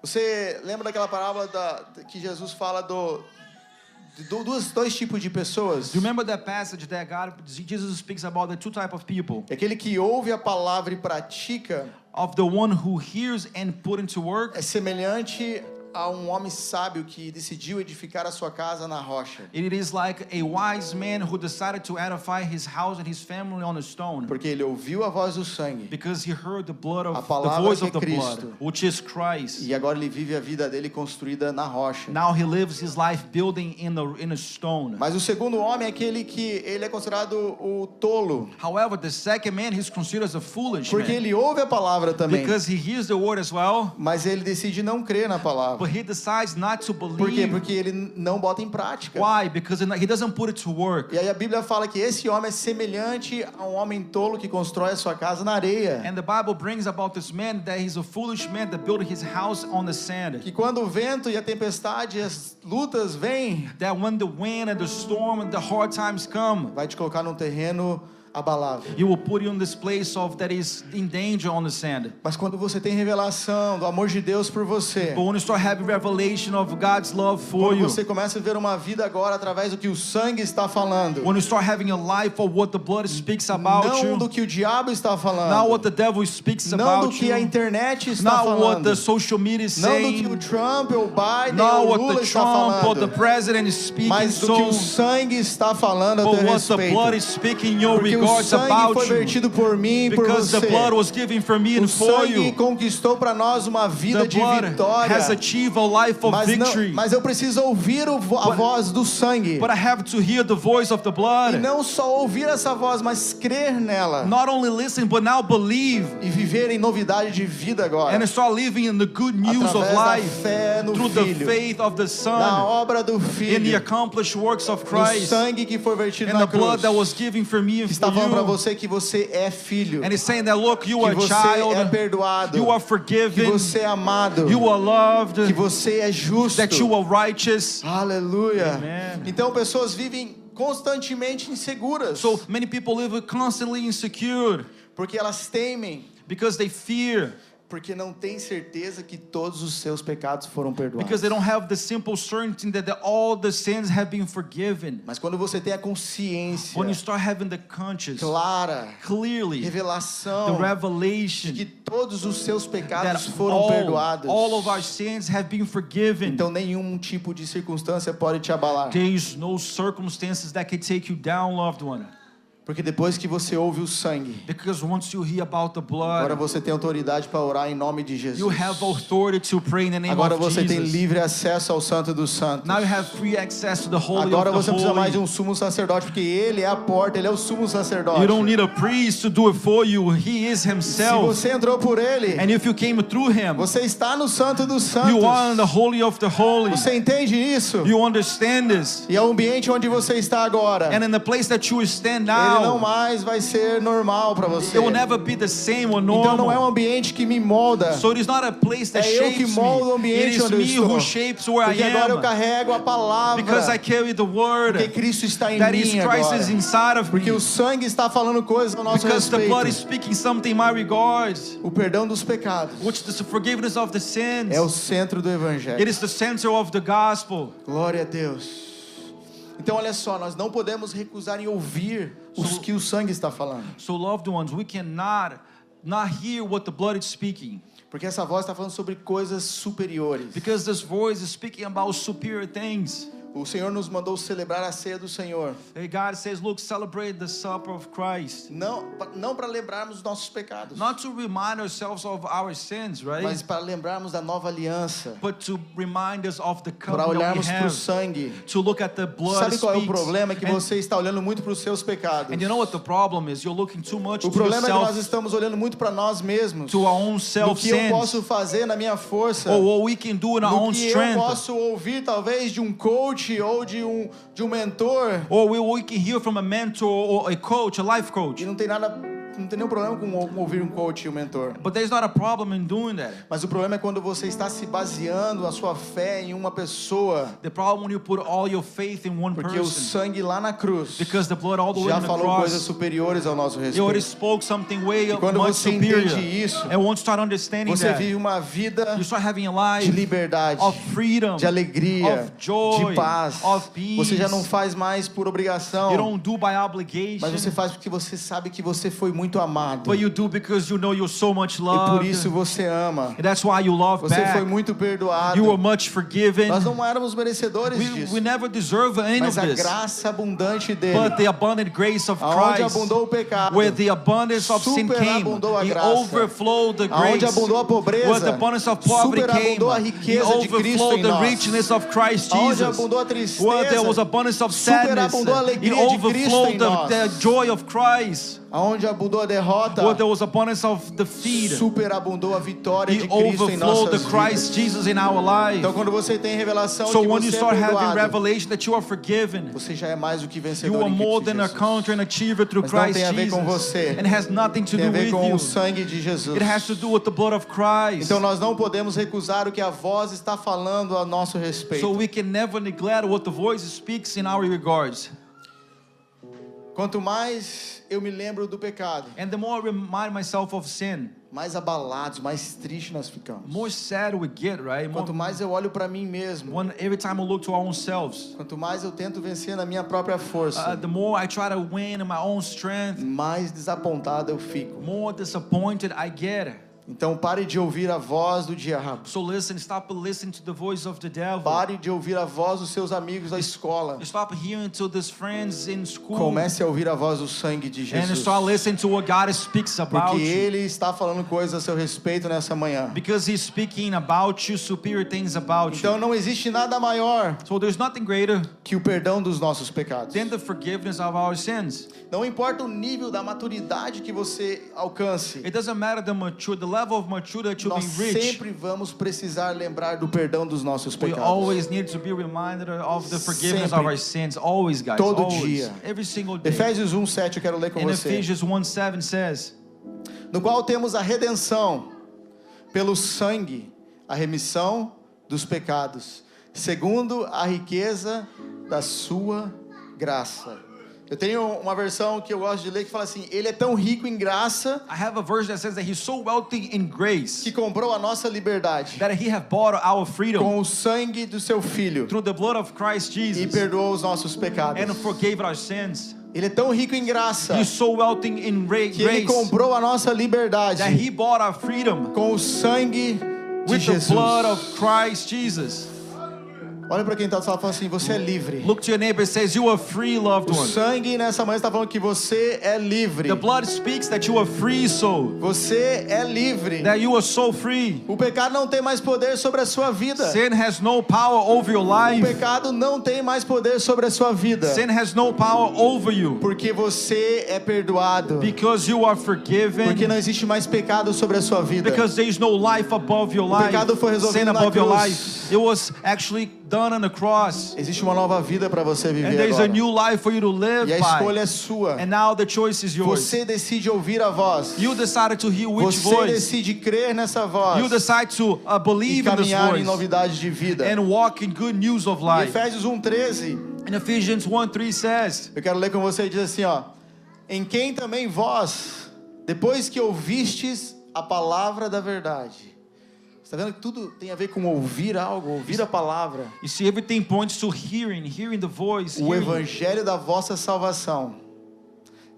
A: Você lembra daquela parábola que Jesus fala de dois tipos de pessoas?
B: Do you remember that passage that Jesus speaks about the two type of people?
A: Aquele que ouve a palavra e pratica
B: Of the one who hears and put into work,
A: é semelhante a um homem sábio que decidiu edificar a sua casa na rocha.
B: it is like a wise man who decided to edify his house and his family on a stone.
A: Porque ele ouviu a voz do sangue
B: Because he heard the blood
A: A
B: of the
A: palavra
B: voice
A: que é
B: of the blood,
A: Cristo.
B: which is Christ.
A: e agora ele vive a vida dele construída na rocha.
B: Now he lives his life building in a stone.
A: Mas o segundo homem é aquele que ele é considerado o tolo,
B: However, the second man he's considered as a foolish
A: porque
B: man.
A: ele ouve a palavra também,
B: Because he hears the word as well,
A: mas ele decide não crer na palavra.
B: but he decides not to
A: Por quê?
B: believe.
A: Porque ele não bota em prática.
B: Why? Because he doesn't put it to work.
A: E aí a Bíblia fala que esse homem é semelhante a um homem tolo que constrói a sua casa na areia.
B: And the Bible brings about this man that he's a foolish man that built his house on the sand.
A: Que quando o vento e a tempestade e as lutas vêm,
B: That when the wind and the storm and the hard times come,
A: vai te colocar num terreno abalável.
B: he will put you in this place of that is in danger on the sand.
A: Mas quando você tem revelação do amor de Deus por você,
B: But when you start having revelation of God's love for
A: quando
B: you,
A: você começa a ver uma vida agora através do que o sangue está falando,
B: when you start having a life of what the blood speaks about
A: não do
B: you,
A: que o diabo está
B: not
A: falando,
B: what the devil speaks
A: não do
B: about
A: que a
B: you,
A: internet está
B: not what
A: falando,
B: the social media is
A: não do que o
B: saying,
A: Trump ou o Biden
B: not
A: ou o
B: what
A: Lula
B: the
A: está
B: Trump or the
A: falando,
B: president is speaking,
A: mas do que o
B: so
A: sangue está falando a
B: but
A: teu
B: what the blood
A: respeito.
B: is speaking in your
A: Porque o
B: regards
A: sangue
B: about
A: foi
B: you.
A: vertido por mim e por
B: Because the
A: você.
B: blood was given for me
A: O
B: and for
A: sangue
B: you.
A: conquistou para nós uma vida
B: The
A: de
B: blood
A: vitória.
B: has achieved a life of victory.
A: Mas eu preciso ouvir a voz do sangue.
B: But I have to hear the voice of the
A: E
B: blood.
A: não só ouvir essa voz, mas crer nela.
B: Not only listen, but now believe.
A: E viver em novidade de vida agora.
B: And start living in the good news of
A: Através da
B: life.
A: fé no
B: Through the
A: Filho.
B: faith of the
A: Na
B: Son.
A: obra do
B: In the
A: Filho.
B: accomplished works of
A: No
B: Christ.
A: sangue que foi vertido
B: And
A: na
B: the blood
A: cruz.
B: that was given for me and
A: Que
B: for
A: está falando para
B: you.
A: você que você é filho.
B: And it's saying that, look, you
A: Que
B: are a
A: você é
B: child.
A: perdoado.
B: You are
A: Que
B: forgiven.
A: você é amado.
B: You are loved.
A: Que você é justo.
B: That you are righteous.
A: Aleluia.
B: Amen.
A: Então pessoas vivem constantemente inseguras.
B: So many people live constantly insecure
A: Porque elas temem.
B: because they fear.
A: Porque não têm certeza que todos os seus pecados foram perdoados.
B: Because they don't have the simple certainty that all the sins have been forgiven.
A: Mas quando você tem a consciência
B: When you start having the conscience,
A: clara,
B: clearly, the
A: revelação
B: revelation
A: de que todos os seus pecados
B: that
A: foram perdoados,
B: all of our sins have been forgiven,
A: então nenhum tipo de circunstância pode te abalar.
B: there is no circumstances that can take you down, loved one.
A: Porque depois que você ouve o sangue,
B: Because once you hear about the
A: agora
B: blood,
A: você tem autoridade para orar em nome de Jesus.
B: you have authority to pray in the name
A: Agora
B: of
A: você tem
B: Jesus.
A: livre acesso ao Santo dos Santos.
B: Now you have free access to the Holy
A: Agora
B: of
A: você
B: the
A: não precisa mais de
B: Holy.
A: um sumo sacerdote, porque ele é a porta, ele é o sumo sacerdote.
B: You don't need a priest to do it for you. He is
A: Se
B: himself.
A: você entrou por ele,
B: And if you came through him,
A: você está no Santo dos Santos.
B: you are in the Holy of the Holy.
A: Você entende isso?
B: You understand this.
A: E é o ambiente onde você está agora.
B: And in the place that you stand
A: Ele
B: now.
A: mais vai ser normal para você.
B: It will never be the same or
A: Então não é um
B: normal.
A: ambiente que me molda.
B: So it is not a place that
A: É eu que
B: shapes
A: moldo o
B: me. It
A: ambiente
B: is
A: onde eu
B: me
A: estou.
B: who shapes where
A: Porque
B: I
A: agora eu
B: am.
A: carrego a palavra.
B: Because I carry the word.
A: Porque Cristo está em
B: That is
A: mim
B: Christ
A: agora.
B: is inside of
A: Porque
B: me.
A: o sangue está falando coisas ao nosso
B: Because the blood is
A: respeito.
B: speaking something in my regards.
A: O perdão dos pecados
B: Which is the forgiveness of the sins.
A: é o centro do
B: It
A: evangelho.
B: is the center of the gospel.
A: Glória a Deus. Então olha só, nós não podemos recusar em ouvir os que o sangue está falando.
B: So loved ones, we cannot not hear what the blood is speaking.
A: Porque essa voz está falando sobre coisas superiores.
B: Because this voice is speaking about superior things.
A: O Senhor nos mandou celebrar a ceia do Senhor.
B: Hey, God says, look, celebrate the supper of Christ.
A: Não para lembrarmos dos nossos pecados,
B: Not to remind ourselves of our sins, right?
A: mas para lembrarmos da nova aliança.
B: But to remind us of the
A: Para
B: covenant we
A: olharmos para o
B: have.
A: sangue.
B: To look at the blood
A: Sabe qual é o
B: speaks.
A: problema? É que
B: And-
A: você está olhando muito para os seus pecados.
B: And you know what the problem is? You're looking too much
A: O
B: to
A: problema é que nós
B: yourself,
A: estamos olhando muito para nós mesmos.
B: to our own
A: Do
B: self
A: que eu
B: sins,
A: posso fazer na minha força.
B: or what we can do in our
A: Do
B: own
A: que eu
B: strength,
A: posso ouvir talvez de um coach ou de um mentor.
B: or we can hear from a mentor or a coach, a life coach.
A: E não tem nenhum problema com ouvir um coach e um mentor.
B: But there's not a problem in doing that.
A: Mas o problema é quando você está se baseando a sua fé em uma pessoa.
B: The problem when you put all your faith in one
A: Porque o
B: person.
A: sangue lá na cruz
B: Because the blood all the way
A: já
B: on the
A: falou coisas
B: cross,
A: superiores ao nosso
B: it already
A: respeito.
B: spoke something way
A: quando
B: much
A: você
B: superior.
A: entende isso,
B: And once you start understanding
A: Você
B: that,
A: vive uma vida
B: you start having a life
A: de liberdade,
B: of freedom,
A: de alegria,
B: of joy,
A: de paz.
B: of peace.
A: Você já não faz mais por obrigação,
B: You don't do by obligation,
A: mas você faz porque você sabe que você foi muito amado.
B: but you do because you know you're so much
A: E
B: loved.
A: por isso você ama.
B: And that's why you love
A: Você
B: back.
A: foi muito perdoado.
B: You were much forgiven.
A: Nós não éramos merecedores
B: We
A: disso,
B: never deserve any
A: mas
B: of
A: a
B: this.
A: graça abundante dele,
B: But the abundant grace of
A: aonde
B: Christ,
A: abundou o pecado,
B: where the abundance of sin came,
A: superabundou a
B: He
A: graça.
B: overflowed the
A: aonde
B: grace.
A: abundou a pobreza,
B: Where the abundance of poverty came,
A: superabundou a
B: He
A: riqueza de Cristo
B: overflowed
A: em
B: the
A: nós.
B: richness of Christ
A: Aonde
B: Jesus.
A: abundou a
B: Where there was
A: tristeza,
B: abundance of sadness,
A: superabundou a
B: He
A: alegria de Cristo em
B: overflowed
A: nós.
B: the joy of Christ.
A: Aonde abundou a derrota,
B: Where there was abundance of defeat,
A: superabundou a vitória
B: He
A: de Cristo em
B: overflowed the
A: nossas
B: Christ
A: vidas.
B: Jesus in our life.
A: Então quando você tem revelação
B: So
A: de
B: when
A: que
B: you
A: você é
B: start having
A: perdoado,
B: revelation that you are forgiven,
A: você já é mais do que
B: you
A: vencedor
B: are
A: em
B: more
A: Cristo
B: than a
A: Jesus.
B: conqueror and achiever through
A: Mas não
B: Christ
A: tem a ver com
B: Jesus.
A: você.
B: And it has nothing to
A: Tem a
B: do
A: ver
B: with
A: com
B: you.
A: o sangue de Jesus.
B: It has to do with the blood of Christ.
A: Então nós não podemos recusar o que a voz está falando a nosso respeito.
B: So we can never neglect what the voice speaks in our regards.
A: Quanto mais eu me lembro do pecado,
B: And the more I remind myself of sin,
A: mais abalados, mais tristes nós ficamos.
B: more sad we get, right?
A: Quanto mais eu olho para mim mesmo,
B: Every time we look to our own selves,
A: quanto mais eu tento vencer na minha própria força,
B: the more I try to win in my own strength,
A: mais desapontado eu fico.
B: more disappointed I get.
A: Então pare de ouvir a voz do diabo.
B: So listen, stop listening to the voice of the devil.
A: Pare de ouvir a voz dos seus amigos da escola.
B: Stop hearing to these friends in school.
A: Comece a ouvir a voz do sangue de
B: And
A: Jesus.
B: start listening to what God speaks about
A: Porque
B: you.
A: Ele está falando coisas a seu respeito nessa manhã.
B: Because He's speaking about you, superior things about you.
A: Então não existe nada maior
B: So there's nothing greater
A: que o perdão dos nossos pecados.
B: than the forgiveness of our sins.
A: Não importa o nível da maturidade que você alcance,
B: It doesn't matter the level of maturity that you
A: nós
B: be rich.
A: sempre vamos precisar lembrar do perdão dos nossos
B: We
A: pecados.
B: always need to be reminded of the forgiveness
A: Sempre.
B: of our sins. Always, guys.
A: Todo
B: always.
A: dia.
B: Every single day.
A: Efésios 1:7 eu quero ler com
B: In
A: você.
B: Ephesians 1:7 says,
A: No qual temos a redenção pelo sangue, a remissão dos pecados, segundo a riqueza da sua graça. Eu tenho uma versão que eu gosto de ler que fala assim: Ele é tão rico em graça
B: I have a version that says that He's so wealthy in grace
A: que comprou a nossa liberdade
B: that He have bought our freedom
A: com o sangue do seu Filho
B: through the blood of Christ
A: e
B: Jesus
A: perdoou os nossos pecados.
B: and forgave our sins.
A: Ele é tão rico em graça
B: He's so wealthy in
A: que Ele
B: grace
A: comprou a nossa liberdade
B: that He bought our freedom
A: com o sangue de
B: with the
A: Jesus.
B: blood of Christ Jesus.
A: Olha para quem está do seu lado e fala assim: você é livre.
B: Look to your neighbor and says, you are free, loved
A: O
B: one.
A: sangue nessa manhã está falando que você é livre.
B: The blood speaks that you are free soul,
A: Você é livre.
B: that you are so free.
A: O pecado não tem mais poder sobre a sua vida.
B: Sin has no power over your
A: O
B: life.
A: pecado não tem mais poder sobre a sua vida.
B: Sin has no power over you
A: Porque você é perdoado.
B: because you are forgiven.
A: Porque não existe mais pecado sobre a sua vida.
B: Because there is no life above your life.
A: pecado foi resolvido
B: Sin
A: na
B: above your
A: cruz.
B: life. It was actually done on the cross.
A: Existe uma nova vida para você
B: And
A: viver
B: there's a
A: agora.
B: new life for you to live
A: E a escolha
B: by.
A: é sua.
B: And now the choice is yours.
A: Você decide ouvir a voz.
B: You decided to hear which
A: Você
B: voice.
A: decide crer nessa voz.
B: You decide to
A: E
B: believe in this
A: caminhar em
B: voice
A: novidade de vida.
B: and walk in good news of
A: Em
B: life.
A: Efésios 1:13,
B: In Ephesians 1:3 says,
A: eu quero ler com você e diz assim, ó: em quem também vós, depois que ouvistes a palavra da verdade. Você está vendo que tudo tem a ver com ouvir algo, ouvir a palavra.
B: you see, everything points to hearing the voice.
A: O
B: Hearing.
A: evangelho da vossa salvação.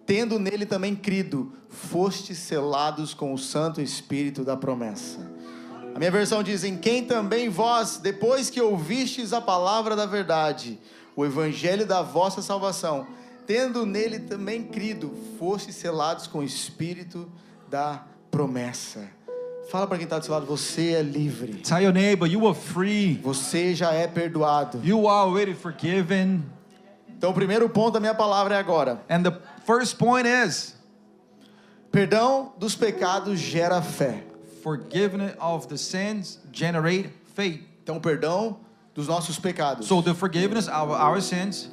A: Tendo nele também crido, fostes selados com o Santo Espírito da promessa. A minha versão diz: em quem também vós, depois que ouvistes a palavra da verdade, o evangelho da vossa salvação, tendo nele também crido, fostes selados com o Espírito da promessa. Fala para quem está do seu lado: você é livre.
B: Tell your neighbor, you are free.
A: Você já é perdoado.
B: You are already forgiven.
A: Então o primeiro ponto da minha palavra é agora.
B: And the first point is,
A: Perdão dos pecados gera fé.
B: forgiveness of the sins generate faith.
A: Então o perdão dos nossos pecados
B: So the forgiveness of our sins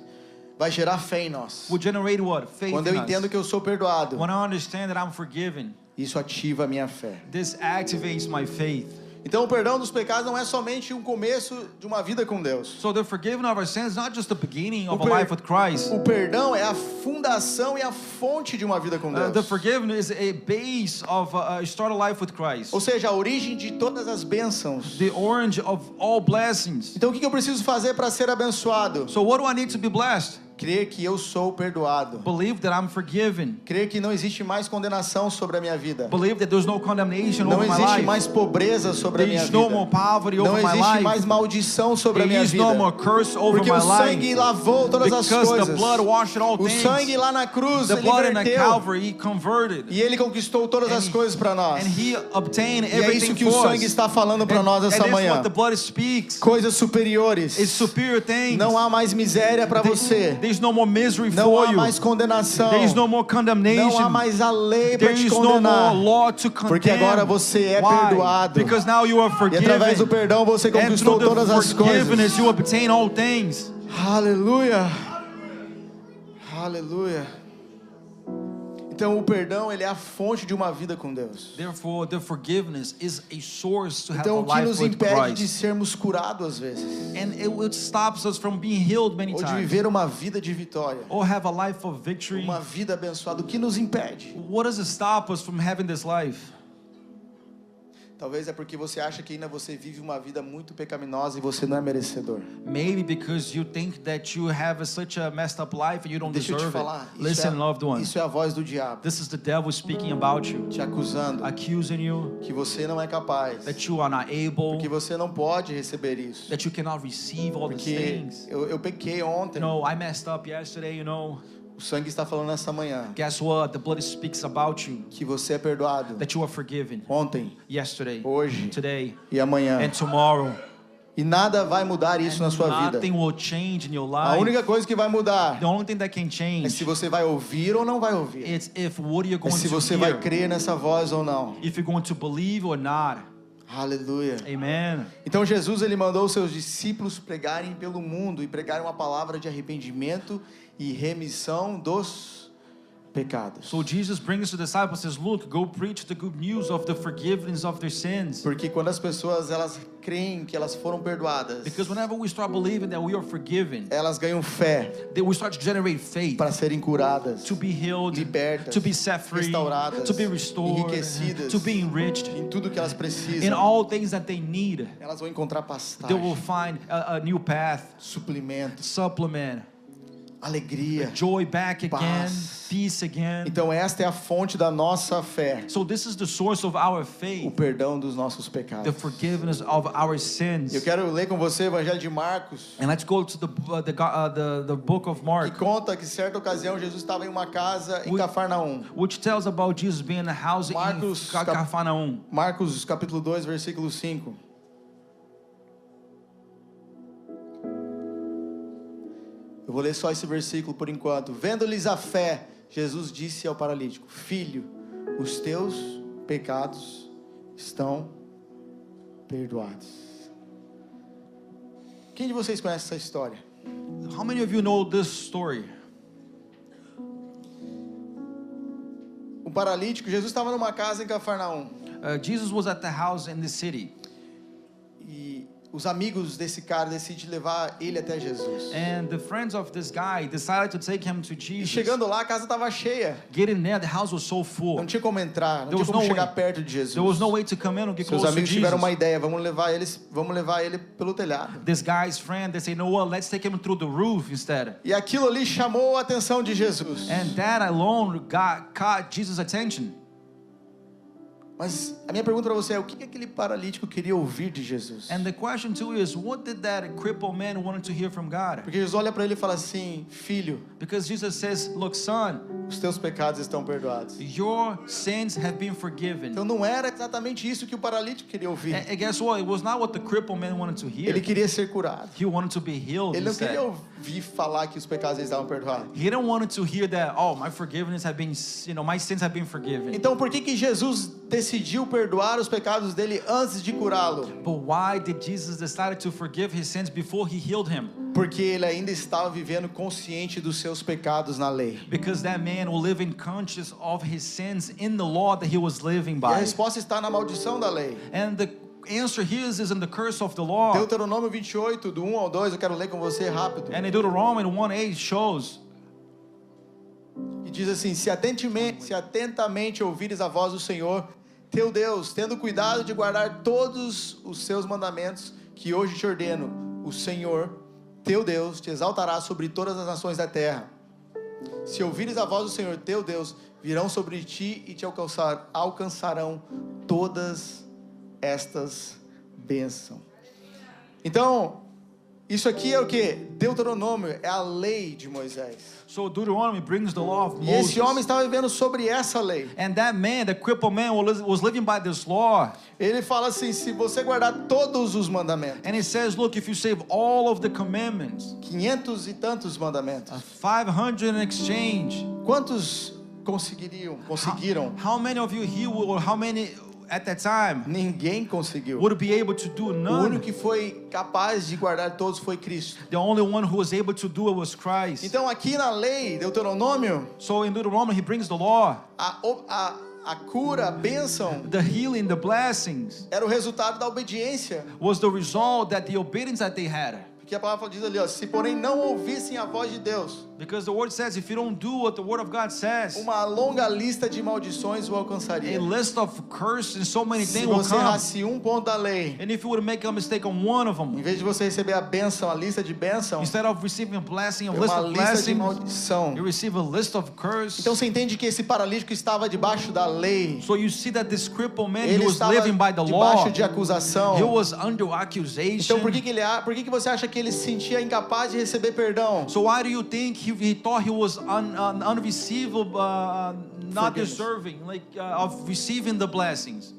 A: vai gerar fé em nós.
B: will generate what? Faith
A: Quando eu
B: in
A: entendo
B: us.
A: que eu sou perdoado,
B: When I understand that I'm forgiven,
A: isso ativa a minha fé.
B: this activates my faith.
A: Então o perdão dos pecados não é somente um começo de uma vida com Deus.
B: So the forgiveness of our sins is not just the beginning of
A: O
B: a life with Christ.
A: O perdão é a fundação e a fonte de uma vida com
B: The
A: Deus.
B: forgiveness is a base of start a life with Christ.
A: Ou seja, a origem de todas as bênçãos.
B: The orange of all blessings.
A: Então o que eu preciso fazer para ser abençoado?
B: So what do I need to be blessed?
A: Crer que eu sou perdoado.
B: Believe that I'm forgiven.
A: Crer que não existe mais condenação sobre a minha vida.
B: Believe that there's no condemnation
A: Não
B: over my
A: existe
B: life.
A: mais pobreza sobre a minha
B: There's
A: vida.
B: no more poverty
A: Não
B: over my
A: existe
B: life.
A: mais maldição sobre a minha
B: There is
A: vida.
B: no more curse over
A: Porque
B: my
A: o sangue
B: life.
A: lavou todas as
B: Because the
A: coisas.
B: blood washed all
A: O
B: things.
A: sangue lá na cruz,
B: The
A: ele
B: blood in the
A: verteu.
B: Calvary, He converted.
A: E ele conquistou todas as coisas para nós.
B: And He obtained
A: E é isso
B: everything
A: que o
B: for
A: sangue
B: us.
A: está falando para nós
B: And
A: essa
B: that's
A: manhã.
B: what the blood speaks.
A: Coisas superiores.
B: It's superior things.
A: Não há mais miséria para você.
B: There's no more misery
A: Não
B: for
A: há
B: you.
A: mais condenação.
B: There is no more
A: Não há
B: condemnation.
A: mais a lei para
B: There
A: te
B: is no more
A: condenar.
B: law to condemn.
A: Porque agora você é
B: Why?
A: perdoado.
B: Because now you are
A: E através do
B: forgiven.
A: perdão você
B: And
A: conquistou
B: through
A: todas
B: the
A: as coisas.
B: forgiveness you obtain all things.
A: Aleluia. Aleluia. Então o perdão, ele é a fonte de uma vida com Deus.
B: Therefore, the forgiveness is a source to have
A: Então
B: a
A: o que
B: life
A: nos
B: with
A: impede de
B: Christ.
A: sermos curados às vezes,
B: And it stops us from being healed many
A: ou de
B: times.
A: viver uma vida de vitória,
B: Or have a life of victory.
A: uma vida abençoada, o que nos impede?
B: What does it stop us from having this life?
A: Talvez é porque você acha que ainda você vive uma vida muito pecaminosa e você não é merecedor.
B: Maybe because you think that you have such a messed up life and you don't
A: Deixa eu te
B: deserve
A: falar,
B: it. Listen, loved ones.
A: isso é a voz do diabo
B: This is the devil speaking about you,
A: te acusando
B: accusing you
A: que você não é capaz,
B: that you are not able,
A: que você não pode receber isso.
B: that you cannot receive all these
A: Porque
B: things.
A: eu pequei ontem.
B: You know, I messed up yesterday, you know.
A: O sangue está falando nessa manhã
B: Guess what? The blood speaks about you,
A: que você é perdoado
B: that you are forgiven
A: ontem,
B: yesterday,
A: hoje
B: today,
A: e amanhã.
B: and tomorrow.
A: E nada vai mudar isso na sua vida.
B: Nothing will change in your
A: A
B: life.
A: única coisa que vai mudar
B: The only thing that can
A: é
B: change
A: se você vai ouvir ou não vai ouvir.
B: is if what you're
A: É
B: going
A: se
B: to
A: você
B: hear,
A: vai crer nessa voz ou não.
B: if you're going to believe or not.
A: Aleluia.
B: Amen.
A: Então Jesus, ele mandou os seus discípulos pregarem pelo mundo e pregarem uma palavra de arrependimento e remissão dos pecados.
B: So Jesus brings the disciples and says, look, go preach the good news of the forgiveness of their sins.
A: Porque quando as pessoas elas creem que elas foram perdoadas,
B: Because whenever we start believing that we are forgiven,
A: elas ganham fé
B: that we start to generate faith
A: para serem curadas,
B: to be healed,
A: libertas,
B: to be set free,
A: restauradas,
B: to be restored,
A: enriquecidas,
B: to be enriched.
A: em tudo que elas
B: In
A: precisam.
B: all things that they need,
A: Elas vão encontrar
B: they will
A: pastagem,
B: find a new path,
A: suplimento,
B: supplement,
A: alegria.
B: joy back again,
A: Paz.
B: peace again.
A: Então esta é a fonte da nossa fé,
B: So this is the source of our
A: o
B: faith,
A: perdão dos nossos
B: the
A: pecados.
B: forgiveness of our sins.
A: Eu quero ler com você o Evangelho de Marcos,
B: And let's go to the book of
A: que
B: Mark,
A: conta que certa ocasião Jesus estava em uma casa em Cafarnaum.
B: which tells about Jesus being in a house
A: Marcos,
B: in Capernaum.
A: Marcos capítulo 2, versículo 5. Eu vou ler só esse versículo por enquanto. Vendo-lhes a fé, Jesus disse ao paralítico: Filho, os teus pecados estão perdoados. Quem de vocês conhece essa história?
B: How many of you know this story?
A: Um paralítico, Jesus estava numa casa em Cafarnaum.
B: Jesus was at the house in the city.
A: E os amigos desse cara decidem levar ele até Jesus.
B: And the friends of this guy decided to take him to
A: E
B: Jesus.
A: chegando lá, a casa estava cheia.
B: Getting there, the house was so full.
A: Não tinha como entrar, não
B: There
A: tinha
B: was
A: como
B: no
A: chegar
B: way.
A: perto de Jesus.
B: There was no way to come in or get
A: Seus
B: close to
A: amigos tiveram
B: Jesus.
A: uma ideia, vamos levar ele pelo telhado.
B: This guy's friend, they say, no, well, let's take him through the roof instead.
A: E aquilo ali chamou a atenção de Jesus.
B: And that alone caught Jesus' attention.
A: Mas a minha pergunta para você é, o que aquele paralítico queria ouvir de Jesus?
B: And the question too is, what did that crippled man wanted to hear from God?
A: Porque Jesus olha para ele e fala assim, filho,
B: Because Jesus says, look, son,
A: os teus pecados estão perdoados.
B: your sins have been forgiven.
A: Então não era exatamente isso que o paralítico queria ouvir.
B: And guess what? It was not what the crippled man wanted to hear.
A: Ele queria ser curado.
B: He wanted to be healed
A: Ele não queria
B: instead.
A: ouvir falar que os pecados dele estavam perdoados.
B: He didn't want to hear that, oh, my forgiveness have been, my sins have been forgiven.
A: Então por que Jesus decidiu perdoar os pecados dele antes de curá-lo?
B: But why did Jesus decide to forgive his sins before he healed him?
A: Porque ele ainda estava vivendo consciente dos seus pecados na lei.
B: Because that man was living conscious of his sins in the law that he was living
A: E a
B: by.
A: resposta está na maldição da lei.
B: And the answer here is in the curse of the law.
A: Deuteronômio 28, do 1 ao 2, eu quero ler com você rápido.
B: And in Deuteronomy 1:8 shows,
A: E diz assim, se atentamente ouvires a voz do Senhor, teu Deus, tendo cuidado de guardar todos os seus mandamentos, que hoje te ordeno, o Senhor, teu Deus, te exaltará sobre todas as nações da terra. Se ouvires a voz do Senhor, teu Deus, virão sobre ti e te alcançarão todas estas bênçãos. Então, isso aqui é o que? Deuteronômio, é a lei de Moisés.
B: so Deuteronomy brings the law of
A: E esse homem
B: Moses.
A: estava vivendo sobre essa lei.
B: And that man, the crippled man, was living by this law.
A: Ele fala assim, se você guardar todos os mandamentos,
B: And it says, look, if you save all of the commandments,
A: 500 e tantos mandamentos,
B: 500 in exchange,
A: quantos conseguiram?
B: how many of you here, or how many at that time,
A: Ninguém conseguiu.
B: would be able to do?
A: O
B: None.
A: único que foi capaz de guardar todos foi Cristo.
B: The only one who was able to do it was Christ.
A: Então aqui na lei, Deuteronômio,
B: So in Deuteronomy, he brings the law,
A: a cura, a bênção,
B: the healing, the blessings,
A: era o resultado da obediência.
B: was the result that the obedience that they had.
A: Porque a palavra diz ali, ó, se porém não ouvissem a voz de Deus,
B: Because the word says, if you don't do what the word of God says,
A: uma longa lista de maldições o
B: a
A: alcançaria.
B: list of curses and so many
A: Se
B: things will
A: você
B: come.
A: errasse um ponto da lei,
B: And if you would make a mistake on one of
A: em
B: them,
A: vez de você receber a bênção, a lista de bênção,
B: instead of receiving a blessing, a
A: é
B: list
A: uma
B: of
A: lista de
B: blessings,
A: maldição.
B: you receive a list of curse.
A: Então você entende que esse paralítico estava debaixo da lei.
B: So you see that this crippled man, he
A: Ele
B: was
A: estava
B: living by the law.
A: debaixo de acusação.
B: He was under
A: Então
B: accusation.
A: por que você acha que ele se sentia incapaz de receber perdão?
B: So why do you think he thought he was unreceivable, not
A: Forgiveness.
B: deserving, of receiving the blessings?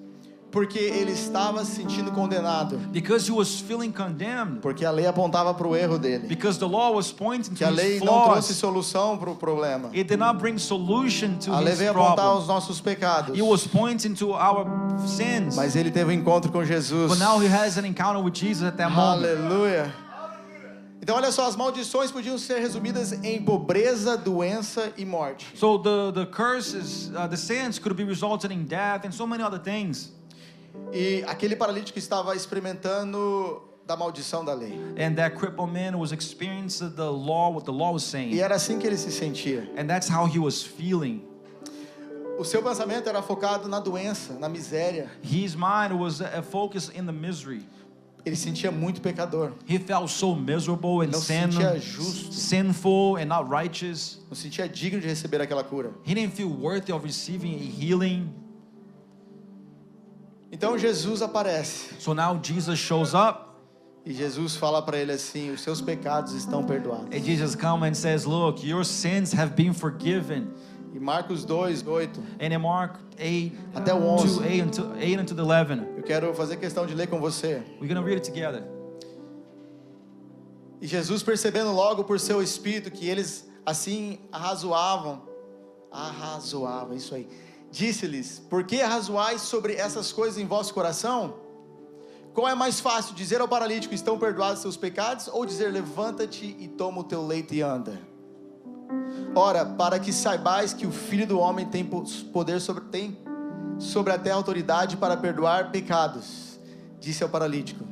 A: Porque ele estava se sentindo condenado.
B: Because he was feeling condemned.
A: Porque a lei apontava para o erro dele.
B: Because the law was pointing
A: Que
B: to
A: a lei
B: his
A: não trouxe
B: flaws.
A: solução para o problema.
B: It did not bring solution to
A: A lei
B: his
A: veio apontar
B: problem.
A: os nossos pecados.
B: He was pointing to our sins.
A: Mas ele teve um encontro com Jesus.
B: But now he has an encounter with Jesus at that moment.
A: Aleluia. Então olha só, as maldições podiam ser resumidas em pobreza, doença e morte.
B: So the curses, the sins could be resulted in death and so many other things.
A: E aquele paralítico estava experimentando da maldição da lei.
B: And that crippled man was experiencing the law, what the law was
A: E
B: saying.
A: era assim que ele se sentia.
B: And that's how he was feeling.
A: O seu pensamento era focado na doença, na miséria.
B: His mind was focused in the misery.
A: Ele se sentia muito pecador.
B: He felt so miserable and
A: Não se sentia justo.
B: sinful and not righteous.
A: Não se sentia digno de receber aquela cura.
B: He didn't feel worthy of receiving a healing.
A: Então Jesus aparece.
B: So now Jesus shows up.
A: E Jesus fala para ele assim, os seus pecados estão perdoados.
B: And Jesus comes and says, look, your sins have been forgiven.
A: E Marcos 2:8.
B: And in Mark 8,
A: Até o 11.
B: 8 until 11,
A: Eu quero fazer questão de ler com você.
B: we're going to read it together.
A: E Jesus, percebendo logo por seu espírito que eles assim arrazoavam, isso aí. Disse-lhes: por que arrazoais sobre essas coisas em vosso coração? Qual é mais fácil, dizer ao paralítico, estão perdoados seus pecados, ou dizer, levanta-te e toma o teu leito e anda? Ora, para que saibais que o Filho do Homem tem poder sobre a terra autoridade para perdoar pecados, disse ao paralítico,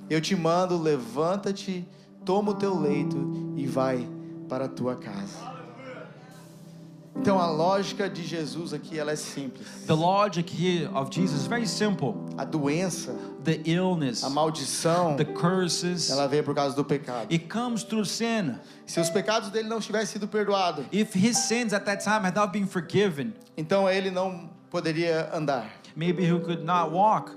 A: eu te mando, levanta-te, toma o teu leito e vai para a tua casa. Então a lógica de Jesus aqui, ela é simples.
B: The logic here of Jesus is very simple.
A: A doença,
B: The illness,
A: a maldição,
B: the curses,
A: ela veio por causa do pecado.
B: it comes through sin.
A: Se os pecados dele não tivessem sido perdoados,
B: If his sins at that time had not been forgiven,
A: então ele não poderia andar,
B: maybe he could not walk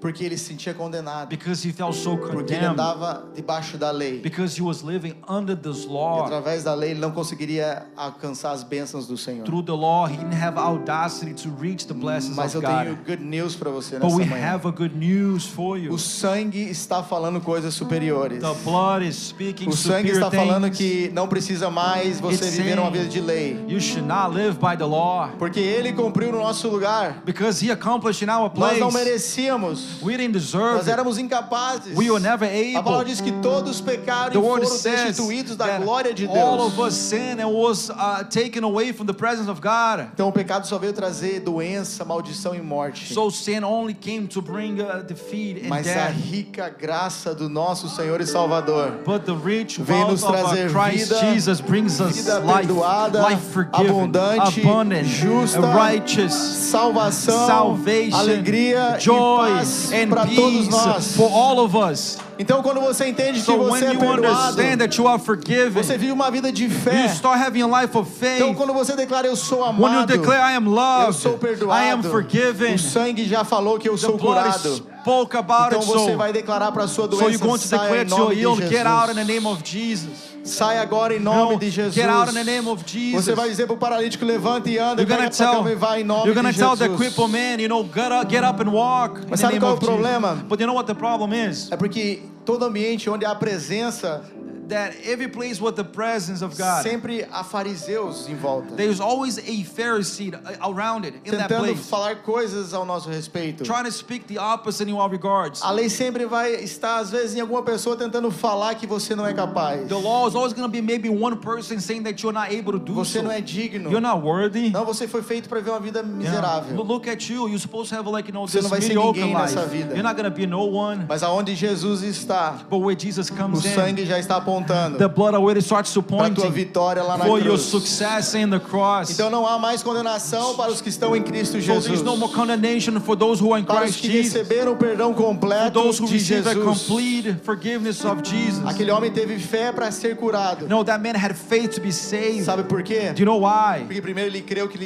A: porque ele se sentia condenado,
B: because he felt so
A: porque ele
B: condemned,
A: andava debaixo da lei.
B: because he was living under this
A: E
B: law.
A: através da lei ele não conseguiria alcançar as bênçãos do Senhor.
B: Through the law, he didn't have audacity to reach the blessings
A: Mas
B: of
A: eu tenho
B: God.
A: good news para você
B: But
A: nessa
B: we
A: manhã.
B: have a good news for you.
A: O sangue está falando coisas superiores.
B: The blood is speaking
A: O sangue
B: superior
A: está falando
B: things.
A: que não precisa mais você
B: It's
A: viver uma
B: saying
A: vida de lei,
B: you should not live by the law,
A: porque ele cumpriu no nosso lugar.
B: because he accomplished in our
A: Nós
B: place.
A: não merecíamos.
B: We didn't deserve
A: Nós
B: it.
A: éramos incapazes.
B: We were never
A: A palavra
B: able.
A: diz que todos pecaram
B: The
A: e
B: word
A: foram
B: says
A: destituídos da
B: that
A: glória de
B: all of
A: Deus.
B: us sinned and was taken away from the presence of God.
A: Então o pecado só veio trazer doença, maldição e morte.
B: So sin only came to bring defeat and
A: Mas a
B: death.
A: rica graça do nosso Senhor e Salvador
B: But the rich
A: vem
B: wealth
A: nos
B: of
A: trazer
B: Christ
A: vida,
B: Jesus brings us
A: vida
B: life,
A: perdoada,
B: life forgiven,
A: abundante,
B: abundant,
A: justa,
B: righteous,
A: salvação,
B: salvation,
A: alegria
B: joy,
A: e paz
B: and
A: para todos nós.
B: peace for all of us.
A: Então quando você entende que
B: So
A: você
B: when
A: é
B: you
A: perdoado,
B: understand that you are forgiven,
A: você vive uma vida de
B: you
A: fé.
B: start having a life of
A: Então
B: faith.
A: quando você declara eu sou
B: When you
A: amado,
B: declare I am
A: eu
B: loved,
A: sou perdoado,
B: I am forgiven,
A: o sangue já falou que eu
B: the
A: sou
B: blood
A: curado.
B: spoke about
A: Então
B: it,
A: você
B: so
A: vai declarar para a sua
B: you're
A: doença,
B: going to
A: saia
B: declare
A: em
B: to your
A: nome de
B: ill, get out in the
A: Jesus.
B: name of Jesus.
A: Sai agora em
B: You
A: nome
B: know,
A: de Jesus.
B: get out in the name of Jesus.
A: Você vai dizer para o paralítico, levanta e anda,
B: You're
A: pega
B: gonna
A: a tua
B: tell,
A: cama e vai em nome
B: you're gonna
A: de
B: tell the
A: Jesus.
B: crippled man, you know, get up and walk in
A: Mas
B: the
A: sabe
B: name
A: qual é o
B: of
A: problema?
B: Jesus. But you know what the problem is?
A: É porque todo ambiente onde há presença,
B: That every place with the presence of God,
A: sempre há fariseus em volta,
B: there's always a Pharisee around it, in that
A: tentando
B: place,
A: falar coisas ao nosso respeito.
B: trying to speak the opposite in all regards.
A: A lei sempre vai estar, às vezes, em alguma pessoa tentando falar que você não é capaz.
B: The law is always going to be maybe one person saying that you're not able to do
A: Você
B: so.
A: não é digno.
B: You're not worthy.
A: Não, você foi feito para viver uma vida
B: Yeah.
A: miserável.
B: Look at you. You're supposed to have like, you know,
A: Você
B: this
A: não vai ser
B: mediocre
A: ninguém
B: life.
A: nessa vida.
B: You're not going to be no one.
A: Mas aonde Jesus está,
B: But where Jesus
A: o
B: comes in,
A: sangue já está apontando
B: the blood already starts to
A: para a tua
B: pointing
A: vitória lá na
B: for your
A: cruz.
B: success in the cross.
A: Então não há mais condenação para os que estão em Cristo
B: So
A: Jesus.
B: there's no more condemnation for those who are in
A: Para os
B: Christ
A: que
B: Jesus.
A: receberam o perdão
B: For
A: completo
B: those who
A: de
B: receive the
A: Jesus.
B: complete forgiveness of Jesus.
A: Aquele homem teve fé para ser curado.
B: No, that man had faith to be saved.
A: Sabe por quê?
B: Do you know why?
A: Porque primeiro ele creu que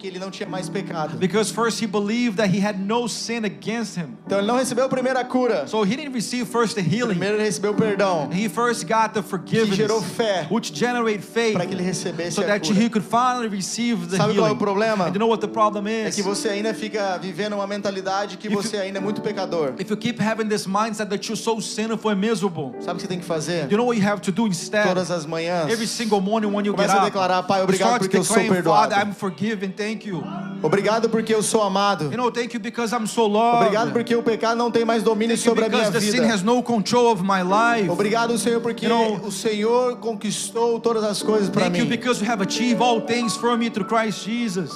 A: ele não tinha mais pecado.
B: Because first he believed that he had no sin against him.
A: Então ele não recebeu a primeira cura.
B: So he didn't receive first the healing.
A: Primeiro ele recebeu o perdão,
B: He first got the
A: que gerou
B: forgiveness,
A: fé
B: which generate faith,
A: para que ele recebesse
B: so
A: a
B: that
A: cura.
B: he could finally receive the
A: Sabe qual é o
B: healing.
A: problema?
B: And you know what the problem
A: É
B: is?
A: que você ainda fica vivendo uma mentalidade que
B: If
A: você ainda é muito pecador.
B: If you keep having this mindset that you're so sinful and miserable,
A: Sabe o que você tem que fazer?
B: you know what you have to do instead?
A: Todas as manhãs,
B: Every single morning when you get
A: começa a
B: up,
A: declarar, Pai,
B: you
A: obrigado
B: start
A: porque eu sou
B: declaring, Father, I'm
A: perdoado.
B: forgiven, thank you.
A: Obrigado porque eu sou amado.
B: You know, thank you because I'm so loved.
A: Obrigado porque o pecado não tem mais domínio
B: Thank you
A: sobre a minha
B: because the sin
A: vida.
B: has no control of my life.
A: Obrigado, Senhor, porque
B: You know,
A: o Senhor conquistou todas as coisas para
B: Thank you
A: mim.
B: because you have achieved all things for me through Christ Jesus.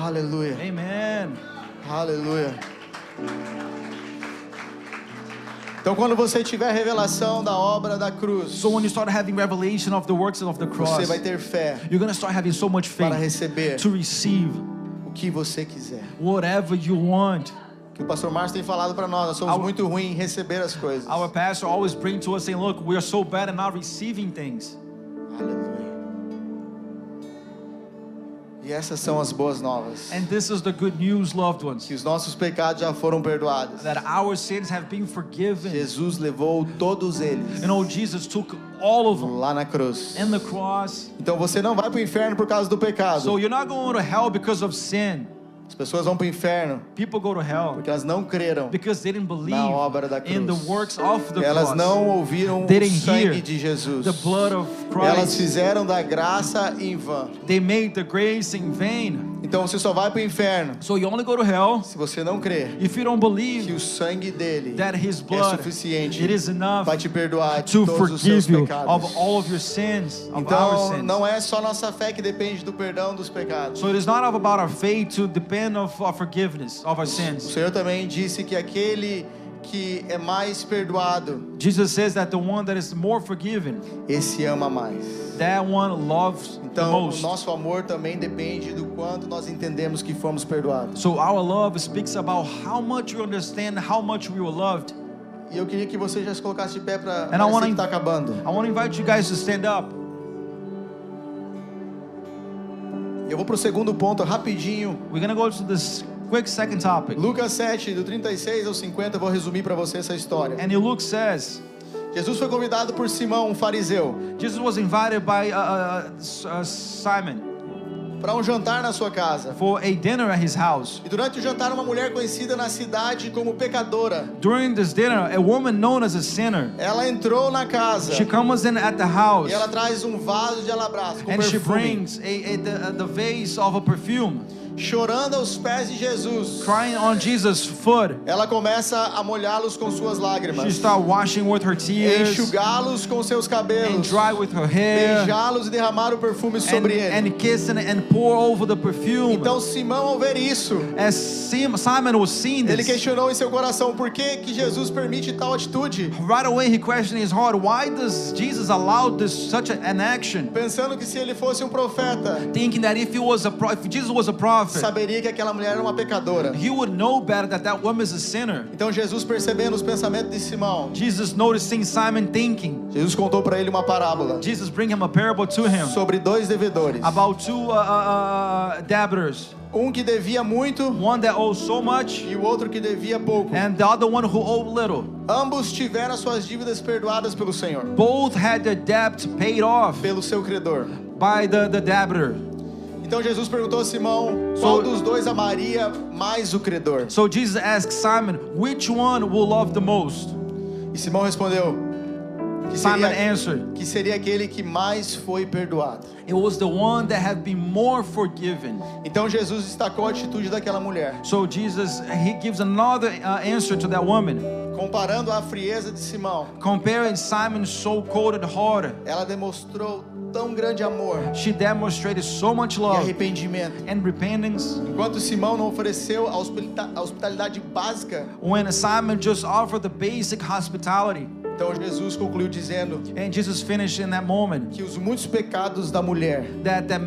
A: Aleluia.
B: Amen.
A: Aleluia. Então quando você tiver a revelação da obra da cruz,
B: So when you start having revelation of the works of the
A: você
B: cross,
A: vai ter fé
B: you're going to start having so much
A: para
B: faith
A: receber
B: to receive
A: o que você quiser.
B: whatever you want.
A: Que o pastor Márcio tem falado para nós somos
B: Our-
A: muito ruins em receber as coisas.
B: Our pastor always brings to us saying, look, we are so bad at not receiving things.
A: Aleluia. E essas são as boas novas.
B: And this is the good news, loved ones,
A: Que os nossos pecados já foram perdoados.
B: that our sins have been forgiven.
A: Jesus levou todos eles
B: You know, Jesus took all of them
A: lá na cruz.
B: in the cross.
A: Então você não vai para o inferno por causa do pecado.
B: So you're not going to hell because of sin.
A: As pessoas vão para o inferno
B: People go to hell
A: porque elas não creram
B: because they didn't believe
A: na obra da
B: in the
A: cruz.
B: works of the
A: Elas
B: cross.
A: não ouviram
B: They
A: o
B: didn't
A: sangue
B: hear
A: de Jesus.
B: the blood of
A: Elas
B: Christ.
A: fizeram da graça em vão.
B: They made the grace in vain.
A: Então você só vai para o inferno
B: So you only go to hell
A: se você não crer
B: if you don't
A: que
B: believe
A: o sangue dele
B: that His
A: é
B: blood,
A: suficiente
B: it is enough
A: para te perdoar de
B: to
A: todos os seus
B: forgive you
A: pecados.
B: of all of your sins, of our
A: Então
B: sins.
A: não é só nossa fé que depende do perdão dos pecados.
B: So it is not about our faith to depend of our forgiveness of our
A: O
B: sins.
A: Senhor também disse que aquele que é mais perdoado,
B: Jesus says that the one that is more forgiven,
A: esse ama mais.
B: that one loves the
A: Então, o
B: most.
A: nosso amor também depende do quanto nós entendemos que fomos perdoados.
B: So our love speaks about how much you understand how much we were loved.
A: E eu queria que você já se colocasse de pé para
B: And I wanna-
A: que está acabando.
B: I want to invite you guys to stand up.
A: Eu vou para o segundo ponto rapidinho.
B: We're going to go to this quick second topic.
A: Lucas 7, do 36 ao 50, eu vou resumir para você essa história.
B: And in Luke says,
A: Jesus foi convidado por Simão, um fariseu,
B: Jesus was invited by Simon
A: para um jantar na sua casa.
B: for a dinner at his house.
A: E durante o jantar, uma mulher conhecida na cidade como pecadora,
B: During this dinner, a woman known as a sinner,
A: ela entrou na casa
B: she comes in at the house
A: e ela traz um vaso de alabastro com
B: and she
A: perfume,
B: brings the vase of a perfume,
A: chorando aos pés de Jesus.
B: crying on Jesus' foot.
A: Ela começa a molhá-los com suas
B: She
A: lágrimas,
B: starts washing with her tears
A: enxugá-los com seus
B: and
A: cabelos,
B: dry with her hair
A: beijá-los e derramar o perfume sobre ele.
B: and kiss and pour over the perfume.
A: Então Simão, ao ver isso,
B: As Simon was seeing
A: ele
B: this,
A: questionou em seu coração por que que Jesus permite tal atitude,
B: right away he questioned in his heart, why does Jesus allow this such an action?
A: pensando que se ele fosse um profeta,
B: Thinking that if Jesus was a prophet,
A: saberia que aquela mulher era uma pecadora.
B: he would know better that woman is a sinner.
A: Então Jesus, percebendo os pensamentos de Simão,
B: Jesus noticing Simon thinking,
A: Jesus contou para ele uma parábola
B: Jesus bring him a parable to him
A: sobre dois devedores,
B: about two debtors,
A: um que devia muito
B: one that owes so much
A: e o outro que devia pouco.
B: and the other one who owed little.
A: Ambos tiveram suas dívidas perdoadas pelo Senhor,
B: Both had their debt paid off
A: pelo seu credor.
B: by the debtor.
A: Então Jesus perguntou a Simão, qual dos dois amaria mais o credor?
B: So Jesus asked Simon, which one will love the most?
A: E Simão respondeu que
B: Simon
A: seria,
B: answered,
A: que seria aquele que mais foi perdoado.
B: it was the one that had been more forgiven.
A: Então Jesus destacou a atitude daquela mulher,
B: So Jesus, he gives another answer to that woman,
A: comparando a frieza de Simão.
B: comparing Simon's so-called heart.
A: Ela demonstrou tão grande amor
B: She demonstrated so much
A: e
B: love
A: arrependimento.
B: and repentance
A: Enquanto Simão não ofereceu a a hospitalidade básica,
B: when Simon just offered the basic hospitality.
A: então Jesus concluiu dizendo
B: And Jesus finished in that moment
A: que os muitos pecados da mulher
B: that that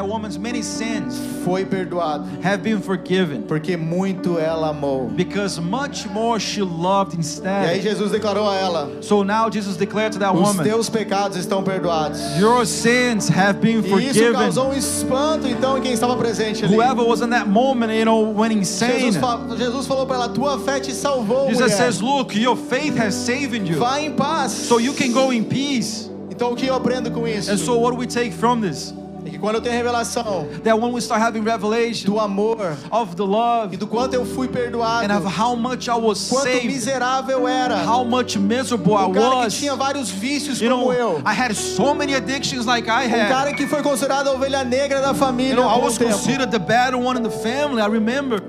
B: woman's many sins
A: foi perdoado,
B: have been forgiven
A: porque muito ela amou.
B: because much more she loved
A: E aí
B: instead.
A: Jesus declarou a ela,
B: So now Jesus declared to that
A: os
B: woman,
A: teus pecados estão perdoados.
B: your sins have been
A: E isso
B: forgiven.
A: causou um espanto então em quem estava presente ali.
B: Whoever was in that moment, went insane.
A: Jesus falou para ela, tua fé te salvou,
B: Jesus
A: mulher.
B: says, look, your faith has saved you.
A: Vá em paz.
B: So you can go in peace.
A: Então o que eu aprendo com isso?
B: And so what do we take from this?
A: É que quando eu tenho revelação
B: That when we start having revelation
A: do amor
B: of the love
A: e do quanto eu fui perdoado,
B: and of how much I was
A: quanto
B: saved,
A: miserável era,
B: how much miserable I
A: um cara que
B: was.
A: tinha vários vícios
B: You
A: como
B: know,
A: eu,
B: I had so many addictions like I
A: um
B: had.
A: cara que foi considerado a ovelha negra da família,
B: You know, I
A: por um
B: was
A: tempo.
B: considered the bad one in the family. I remember.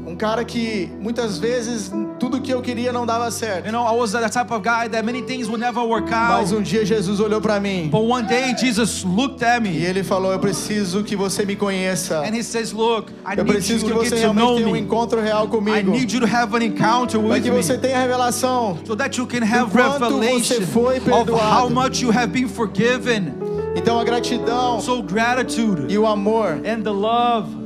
A: Um cara que muitas vezes tudo que eu queria não dava certo.
B: You know, I was the type of guy that many things would never work
A: Mas
B: out.
A: um dia Jesus olhou para mim
B: But one day Jesus looked at
A: e
B: me
A: ele falou, eu preciso que você me conheça.
B: and he says, look, I
A: Eu
B: need you
A: preciso que
B: to
A: você
B: get to know
A: realmente tenha um
B: me.
A: encontro real
B: I
A: comigo.
B: need you to have an encounter
A: Para
B: with
A: que
B: me
A: você tenha revelação.
B: so that you can have
A: quanto
B: revelation
A: você foi
B: of how
A: perdoado.
B: much you have been forgiven.
A: Então a gratidão
B: So gratitude
A: e o amor
B: and the love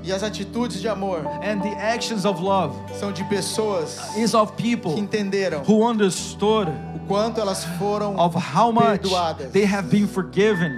A: e as atitudes de amor
B: and the actions of love
A: são de pessoas
B: is of
A: que
B: people
A: entenderam
B: who understood
A: o quanto elas foram
B: of how much
A: perdoadas.
B: they have been forgiven.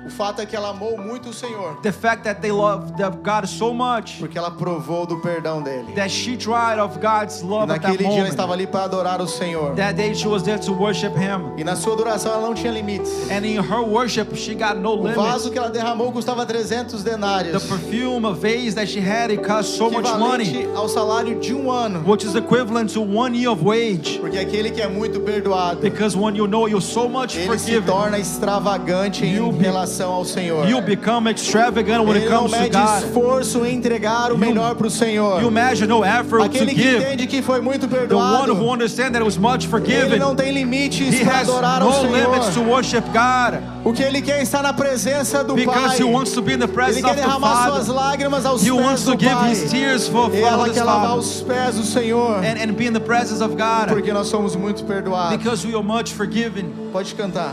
A: O fato é que ela amou muito o Senhor,
B: The fact that they loved God so much
A: porque ela provou do perdão dele.
B: that she tried of God's
A: E
B: love at that
A: naquele dia ela
B: moment.
A: estava ali para adorar o Senhor.
B: That day she was there to worship Him.
A: E na sua adoração ela não tinha limites.
B: And in her worship, she got no
A: O
B: limits.
A: vaso que ela derramou custava 300
B: The
A: denários,
B: perfume, a vase that she had, it cost so much money,
A: equivalente ao salário de um ano.
B: which is equivalent to 1 year of wage.
A: Porque aquele que é muito perdoado,
B: Because when you know you're so much
A: ele se
B: forgiven,
A: torna extravagante em relação ao Senhor.
B: you become extravagant when it
A: Ele não
B: comes to
A: mede
B: God.
A: esforço em entregar o melhor para o Senhor.
B: You measure no effort to
A: Aquele que
B: give.
A: entende que foi muito
B: The one
A: perdoado,
B: who understands that it was much
A: ele
B: forgiven,
A: não tem limites
B: he
A: para
B: has
A: adorar ao
B: no limits to
A: Senhor.
B: worship God.
A: O que ele quer é estar na presença do Pai.
B: Because he wants to be in the
A: Ele
B: presence
A: quer
B: of the
A: derramar suas
B: Father.
A: lágrimas aos
B: He
A: pés
B: wants
A: do
B: to give
A: Pai.
B: his tears for
A: E ela
B: his
A: quer lavar
B: Father.
A: os pés do Senhor,
B: And be in the presence of God.
A: porque nós somos muito perdoados.
B: Because we are much forgiven.
A: Pode cantar.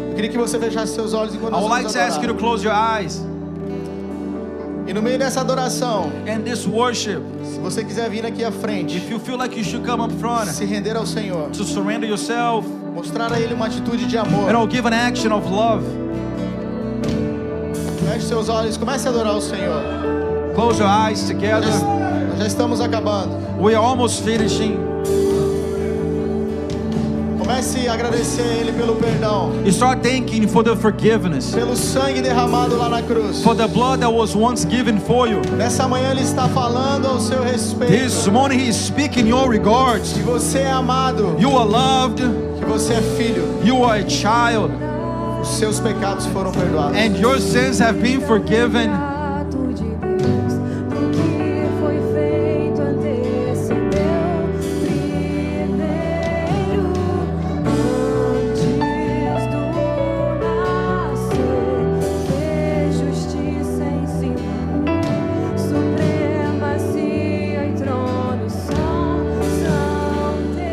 A: Eu queria que você fechasse seus olhos enquanto
B: I
A: nós
B: would like
A: vamos
B: to ask you to
A: adorar.
B: close your eyes.
A: E no meio dessa adoração,
B: And this worship,
A: se você quiser vir aqui à frente,
B: if you feel like you should come up front
A: se render ao Senhor,
B: to surrender yourself,
A: mostrar a Ele uma atitude de amor.
B: and I'll give an action of love.
A: Feche seus olhos, comece a adorar o Senhor.
B: Close your eyes
A: Nós
B: together.
A: já estamos acabando.
B: We are almost finishing.
A: Comece a agradecer a Ele pelo perdão,
B: You start thanking for the forgiveness,
A: pelo sangue derramado lá na cruz.
B: for the blood that was once given for you.
A: Nessa manhã Ele está falando ao seu
B: This
A: respeito,
B: morning He is speaking your regards.
A: que você é amado,
B: You are loved.
A: que você é filho,
B: You are a child.
A: os seus pecados foram perdoados.
B: And your sins have been forgiven.
D: Ato de Deus, do que foi feito antecedeu primeiro, antes do nascer, fez justiça ensinou, supremacia e trono são teus.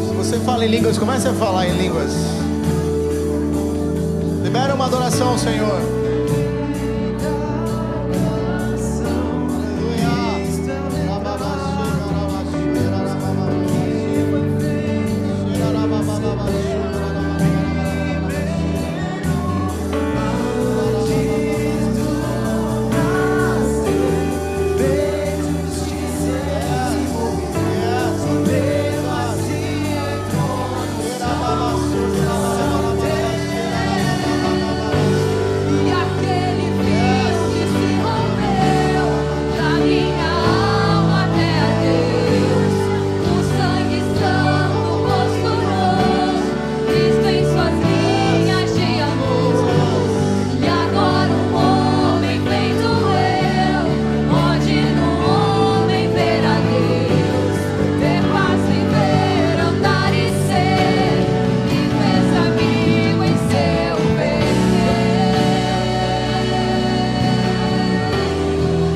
A: Se você fala em línguas, comece a falar em línguas. Libera uma adoração ao Senhor.
D: E aquele fio que se rompeu da minha alma até a Deus, o sangue santo costurou Cristo em suas linhas de amor. E agora um homem feito eu, onde no homem ver a Deus, ter paz, viver, andar e ser, e fez amigo em seu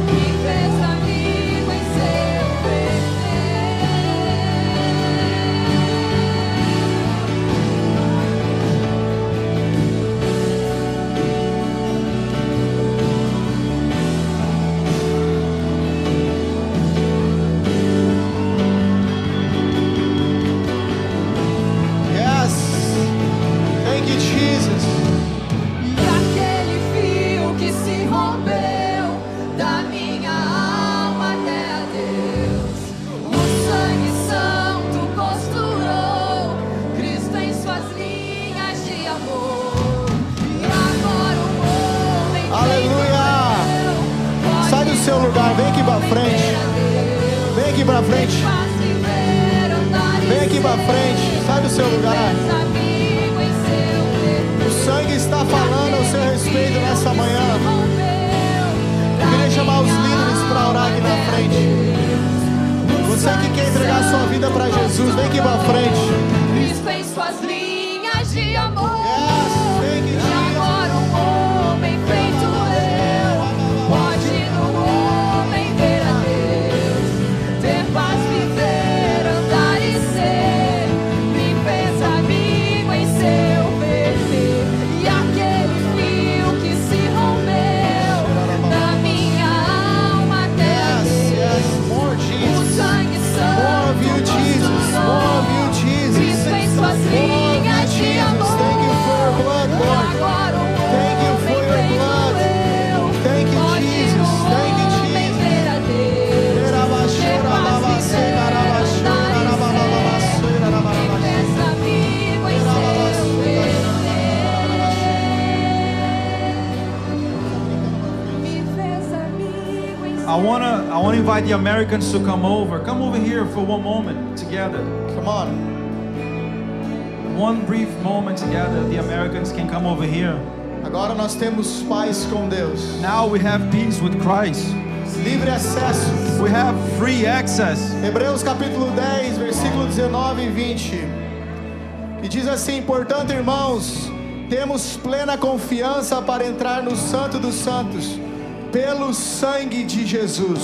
D: me fez amigo em seu
A: Yes. Thank you, Jesus.
D: E aquele fio que se rompeu da minha alma até a Deus, o sangue santo costurou Cristo em suas linhas de amor. E agora o homem
A: Aleluia. Sai do seu lugar, vem aqui pra frente. Vem aqui pra frente. Vem aqui pra frente. Sai do seu lugar. O sangue está falando ao seu respeito nessa manhã. Eu queria chamar os líderes para orar aqui na frente. Você que quer entregar sua vida para Jesus, vem aqui pra frente.
D: Cristo em suas linhas de amor.
A: Yes, thank you,
D: E
A: Jesus.
D: agora um homem feito eu, pode no homem ver a Deus, ter paz, viver, andar e ser, me fez amigo em seu viver. E aquele fio que se rompeu da minha alma
B: wanna invite the Americans to come over. Come over here for one moment together.
A: Come on.
B: One brief moment together. The Americans can come over here.
A: Agora nós temos paz com Deus.
B: Now we have peace with Christ.
A: Livre acesso.
B: We have free access.
A: Hebreus capítulo 10, versículo 19 e 20. E diz assim: portanto, irmãos, temos plena confiança para entrar no Santo dos Santos, pelo sangue de Jesus,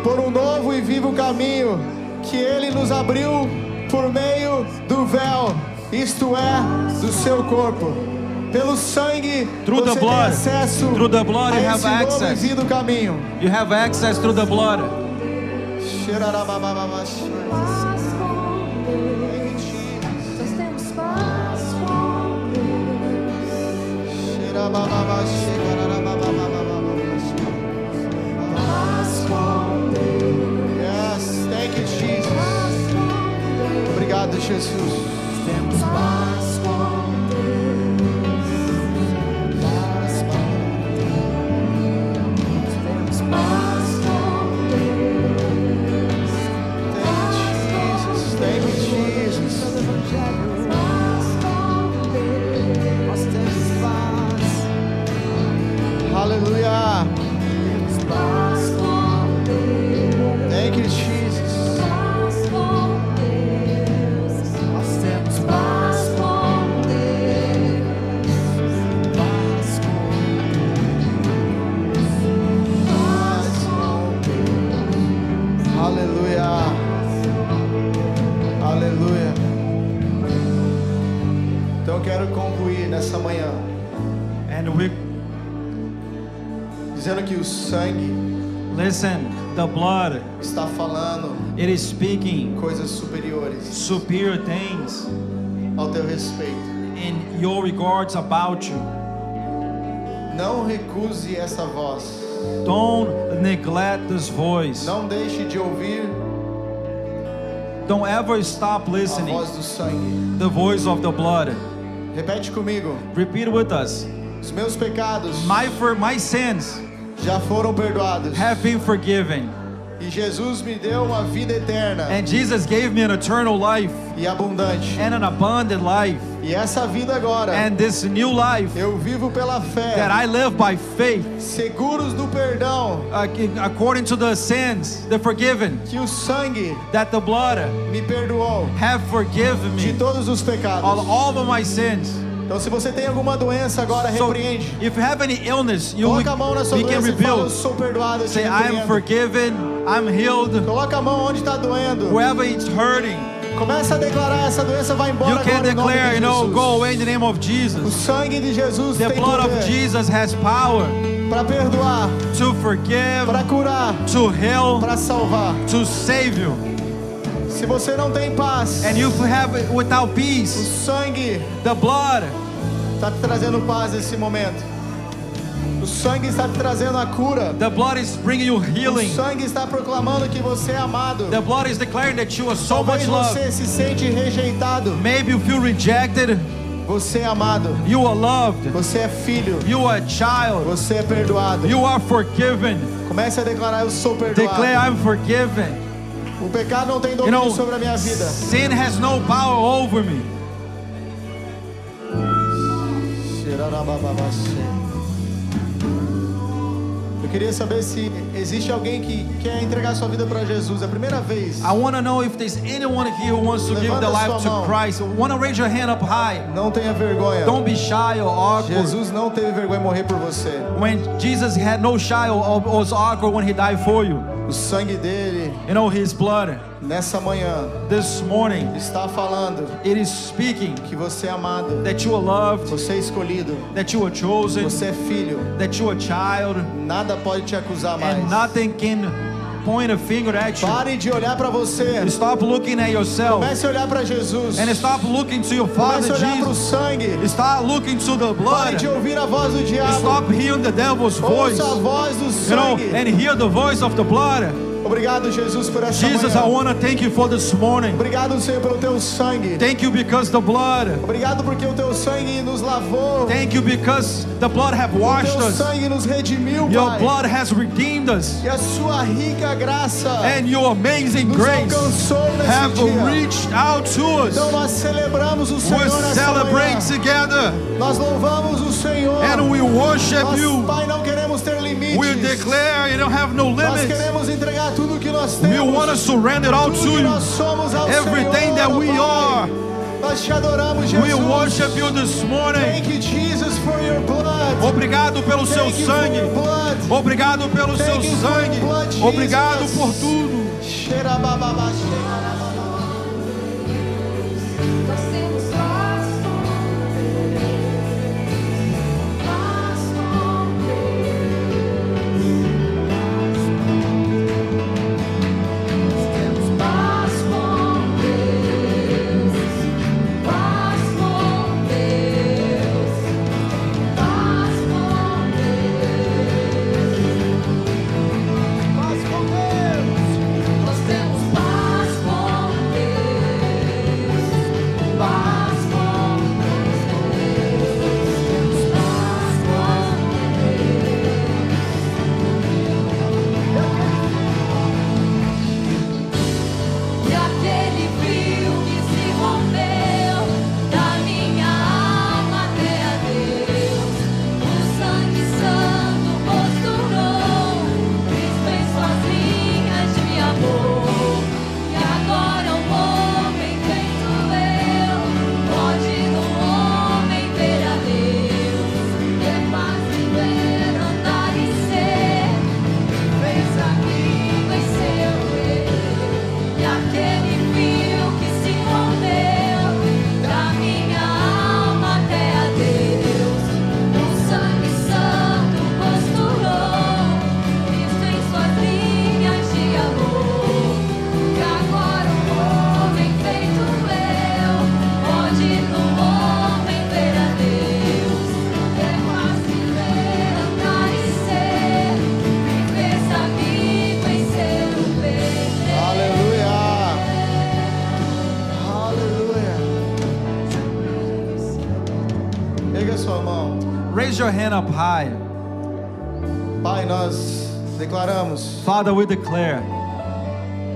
A: por um novo e vivo caminho que Ele nos abriu por meio do véu, isto é, do seu corpo. Pelo sangue,
B: Through the
A: você
B: blood.
A: tem acesso
B: Through the blood, you
A: a
B: have
A: esse novo e
B: access.
A: vivo caminho.
B: You have access through the blood.
D: Paz com Deus. Nós temos paz com Deus. Paz com Deus.
A: Yes, thank you, Jesus.
D: Paz com Deus.
A: Obrigado, Jesus.
D: Temos paz com Deus. Paz com Deus. Temos paz com Deus.
A: Thank you, Jesus.
D: Todo evangelho. Paz com Deus. Nós temos paz.
A: Aleluia.
D: Temos paz com Deus.
A: Thank you, Jesus.
D: Paz com Deus. Nós temos paz com Deus. Paz com Deus.
A: Aleluia. Aleluia. Então eu quero concluir nessa manhã
B: And we
A: dizendo que o sangue
B: listen, the blood,
A: está falando
B: it is speaking
A: coisas superiores
B: superior things
A: ao teu respeito.
B: in your regards about you.
A: Não recuse essa voz.
B: Don't neglect this voice.
A: Não deixe de ouvir
B: Don't ever stop
A: a
B: listening.
A: voz do sangue.
B: The voice of the blood.
A: Repete comigo.
B: Repeat with us.
A: Os meus pecados
B: My sins
A: já foram perdoados.
B: have been forgiven.
A: E Jesus me deu uma vida eterna
B: And Jesus gave me an eternal life
A: e abundante.
B: and an abundant life.
A: E essa vida agora
B: And this new life
A: eu vivo pela fé,
B: that I live by faith,
A: seguros do perdão
B: according to the sins, the forgiven,
A: que o sangue
B: that the blood
A: me perdoou
B: have forgiven
A: de
B: me
A: todos os pecados.
B: all of my sins.
A: Então se você tem alguma doença agora,
B: So
A: repreende.
B: if you have any illness,
A: Coloca a mão na sua
B: we can
A: doença e fala: eu
B: rebuild.
A: sou perdoado, eu te
B: Say, I am
A: repreendo.
B: forgiven, I'm healed.
A: Coloca a mão onde está doendo.
B: Wherever it's hurting,
A: Começa a declarar: essa doença vai embora
B: you can
A: agora em nome
B: declare,
A: de Jesus.
B: go away in the name of
A: O
B: Jesus.
A: sangue de Jesus
B: The
A: tem
B: blood of
A: poder
B: Jesus has power
A: para perdoar,
B: to forgive,
A: para curar,
B: to heal,
A: para salvar.
B: to save you.
A: Se você não tem paz,
B: And you have it without
A: o
B: peace.
A: sangue
B: The blood
A: está te trazendo paz nesse momento. O sangue está te trazendo a cura.
B: The blood is bringing you
A: O
B: healing.
A: sangue está proclamando que você é amado.
B: The blood is declaring that you are so
A: Talvez
B: much loved.
A: você se sente rejeitado.
B: Maybe you feel rejected.
A: Você é amado.
B: You are loved.
A: Você é filho.
B: You are a child.
A: Você é perdoado.
B: You are forgiven.
A: Comece a declarar: eu sou
B: Declare,
A: perdoado.
B: I'm forgiven.
A: O pecado não tem
B: You
A: domínio
B: know,
A: sobre a minha vida.
B: sin has no power over me.
A: Eu queria saber se existe alguém que quer entregar sua vida para Jesus. É a primeira vez.
B: I want to know if there's anyone here who wants to give their
A: Levanta
B: life
A: sua
B: to
A: mão.
B: Christ. Want to raise your hand up high.
A: Não tenha vergonha.
B: Don't be shy or awkward.
A: Jesus não teve vergonha de morrer por você.
B: When Jesus had no shy or was awkward when he died for you.
A: O sangue dele,
B: You know, his blood
A: nessa manhã,
B: this morning,
A: está falando
B: it is speaking
A: que você é amado,
B: that you are loved,
A: você é escolhido,
B: that you are chosen,
A: você é filho.
B: that you are a child,
A: Nada pode te acusar mais.
B: and nothing can point a finger at you.
A: Pare de olhar para você.
B: Stop looking at yourself
A: Comece a olhar para Jesus.
B: and stop looking to your Father
A: Comece a olhar para o
B: Jesus.
A: sangue.
B: Start looking to the
A: Pare
B: blood.
A: de ouvir a voz do diabo.
B: Stop hearing the devil's voice.
A: Ouça a voz do
B: You know,
A: sangue.
B: and hear the voice of the blood.
A: Obrigado, Jesus, por essa
B: Jesus, I
A: manhã.
B: want to thank you for this morning.
A: Obrigado, Senhor, pelo teu sangue.
B: Thank you because the blood.
A: Obrigado porque o teu sangue nos lavou.
B: Thank you because the blood have
A: O
B: washed
A: teu
B: us.
A: sangue nos redimiu,
B: Your
A: Pai.
B: blood has redeemed us.
A: E a sua rica graça
B: And your amazing
A: nos
B: grace
A: alcançou nesse
B: have
A: dia.
B: reached out to us.
A: Então nós celebramos o Senhor
B: We
A: nessa
B: celebrate
A: manhã.
B: together
A: Nós louvamos o Senhor.
B: and we worship
A: Nós,
B: you.
A: Pai, não queremos ter limites.
B: We declare you don't have no
A: Nós
B: limits.
A: queremos entregar tudo que nós
B: We
A: temos.
B: want to surrender it all
A: Tudo
B: to
A: que
B: you.
A: nós somos ao
B: Everything
A: Senhor,
B: that we
A: Pai.
B: are.
A: Nós te adoramos, Jesus.
B: We worship you this morning.
A: Thank you, Jesus, for your blood.
B: Obrigado pelo seu
A: Thank you for
B: sangue.
A: your blood.
B: Obrigado pelo seu
A: Thank you for
B: sangue.
A: your blood, Jesus.
B: Obrigado por tudo.
A: Xerabababa, xerabababa.
D: Nós temos paz com Deus, paz com Deus. Nós temos paz com Deus, paz com Deus, paz com Deus.
A: Paz com Deus.
D: Nós temos paz com Deus, paz com Deus, paz com Deus. E aquele frio que se rompeu da minha alma até a Deus, o sangue santo costurou Cristo em suas linhas de amor. E agora o homem feito eu pode no homem ver a Deus. É fácil ver, andar e ser, fez amigo em seu ver. E aquele fio que se rompeu da minha alma até a Deus, o sangue santo costurou Cristo em suas linhas de amor. E agora o homem feito eu pode no homem ver a Deus. É fácil ver, andar e ser, viver amigo em seu ver.
A: Aleluia. Aleluia. Pega a sua mão.
B: Raise your hand up high.
A: Pai, nós declaramos
B: Father, we declare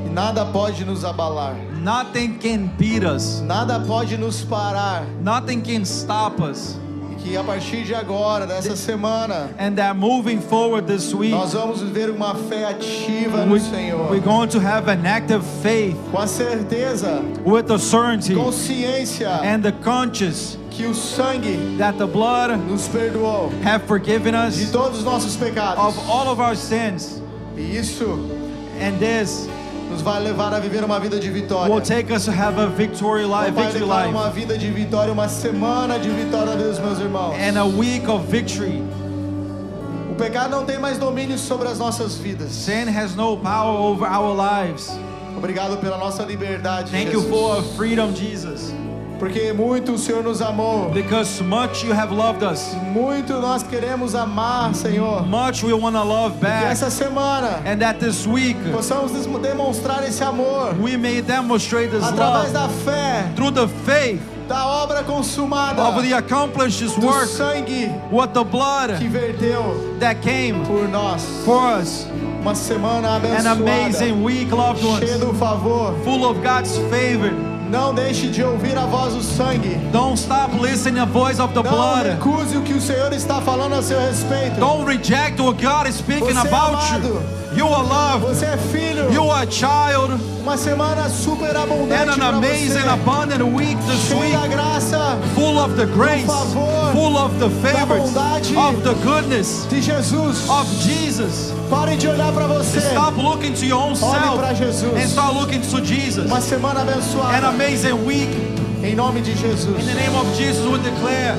A: que nada pode nos abalar.
B: nothing can beat us.
A: Nada pode nos parar.
B: Nothing can stop us.
A: E que a partir de agora, dessa semana,
B: And that moving forward this week,
A: nós vamos viver uma fé ativa no Senhor.
B: we're going to have an active faith
A: Com a certeza,
B: with the certainty
A: consciência
B: and the conscience
A: que o sangue
B: that the blood
A: nos perdoou
B: have forgiven
A: de
B: us
A: todos os nossos pecados.
B: of all of our sins.
A: E isso
B: And this
A: nos vai levar a viver uma vida de vitória.
B: will take us to have a victory life,
A: Pai,
B: victory
A: declara
B: life,
A: uma vida de vitória, uma semana de vitória, Deus, meus irmãos.
B: and a week of victory.
A: O pecado não tem mais domínio sobre as nossas vidas.
B: Sin has no power over our lives.
A: Obrigado pela nossa liberdade,
B: Thank you
A: Jesus.
B: for freedom, Jesus.
A: Porque muito o Senhor nos amou.
B: Because much you have loved us,
A: Muito nós queremos amar, Senhor.
B: much we want to love
A: Que
B: back.
A: essa semana
B: And that this week
A: possamos demonstrar esse amor
B: we may demonstrate this
A: através
B: love
A: da fé,
B: through the faith
A: da obra consumada,
B: of the accomplished
A: do
B: work
A: sangue
B: with the blood
A: que verteu
B: that came
A: por nós.
B: for us.
A: Uma semana
B: An
A: abençoada,
B: amazing week, loved
A: cheia
B: ones,
A: do favor.
B: full of God's favor.
A: Não deixe de ouvir a voz do sangue.
B: Don't stop listening to the voice of the
A: Não
B: blood.
A: recuse o que o Senhor está falando a seu respeito.
B: Don't reject what God is speaking
A: Você é
B: about
A: amado.
B: you. You are loved.
A: Você é filho.
B: You are a child.
A: Uma semana super abundante
B: And an
A: para
B: amazing,
A: você.
B: abundant week this
A: Cheio da
B: week.
A: graça
B: Full of the grace,
A: favor,
B: full of the favors,
A: bondade.
B: of the goodness
A: de Jesus.
B: of Jesus.
A: Pare de olhar para você.
B: Stop looking to your own
A: Olhe
B: self
A: para Jesus.
B: and start looking to Jesus.
A: Uma semana
B: An
A: abençoada.
B: amazing week.
A: Em nome de Jesus.
B: In the name of Jesus, we declare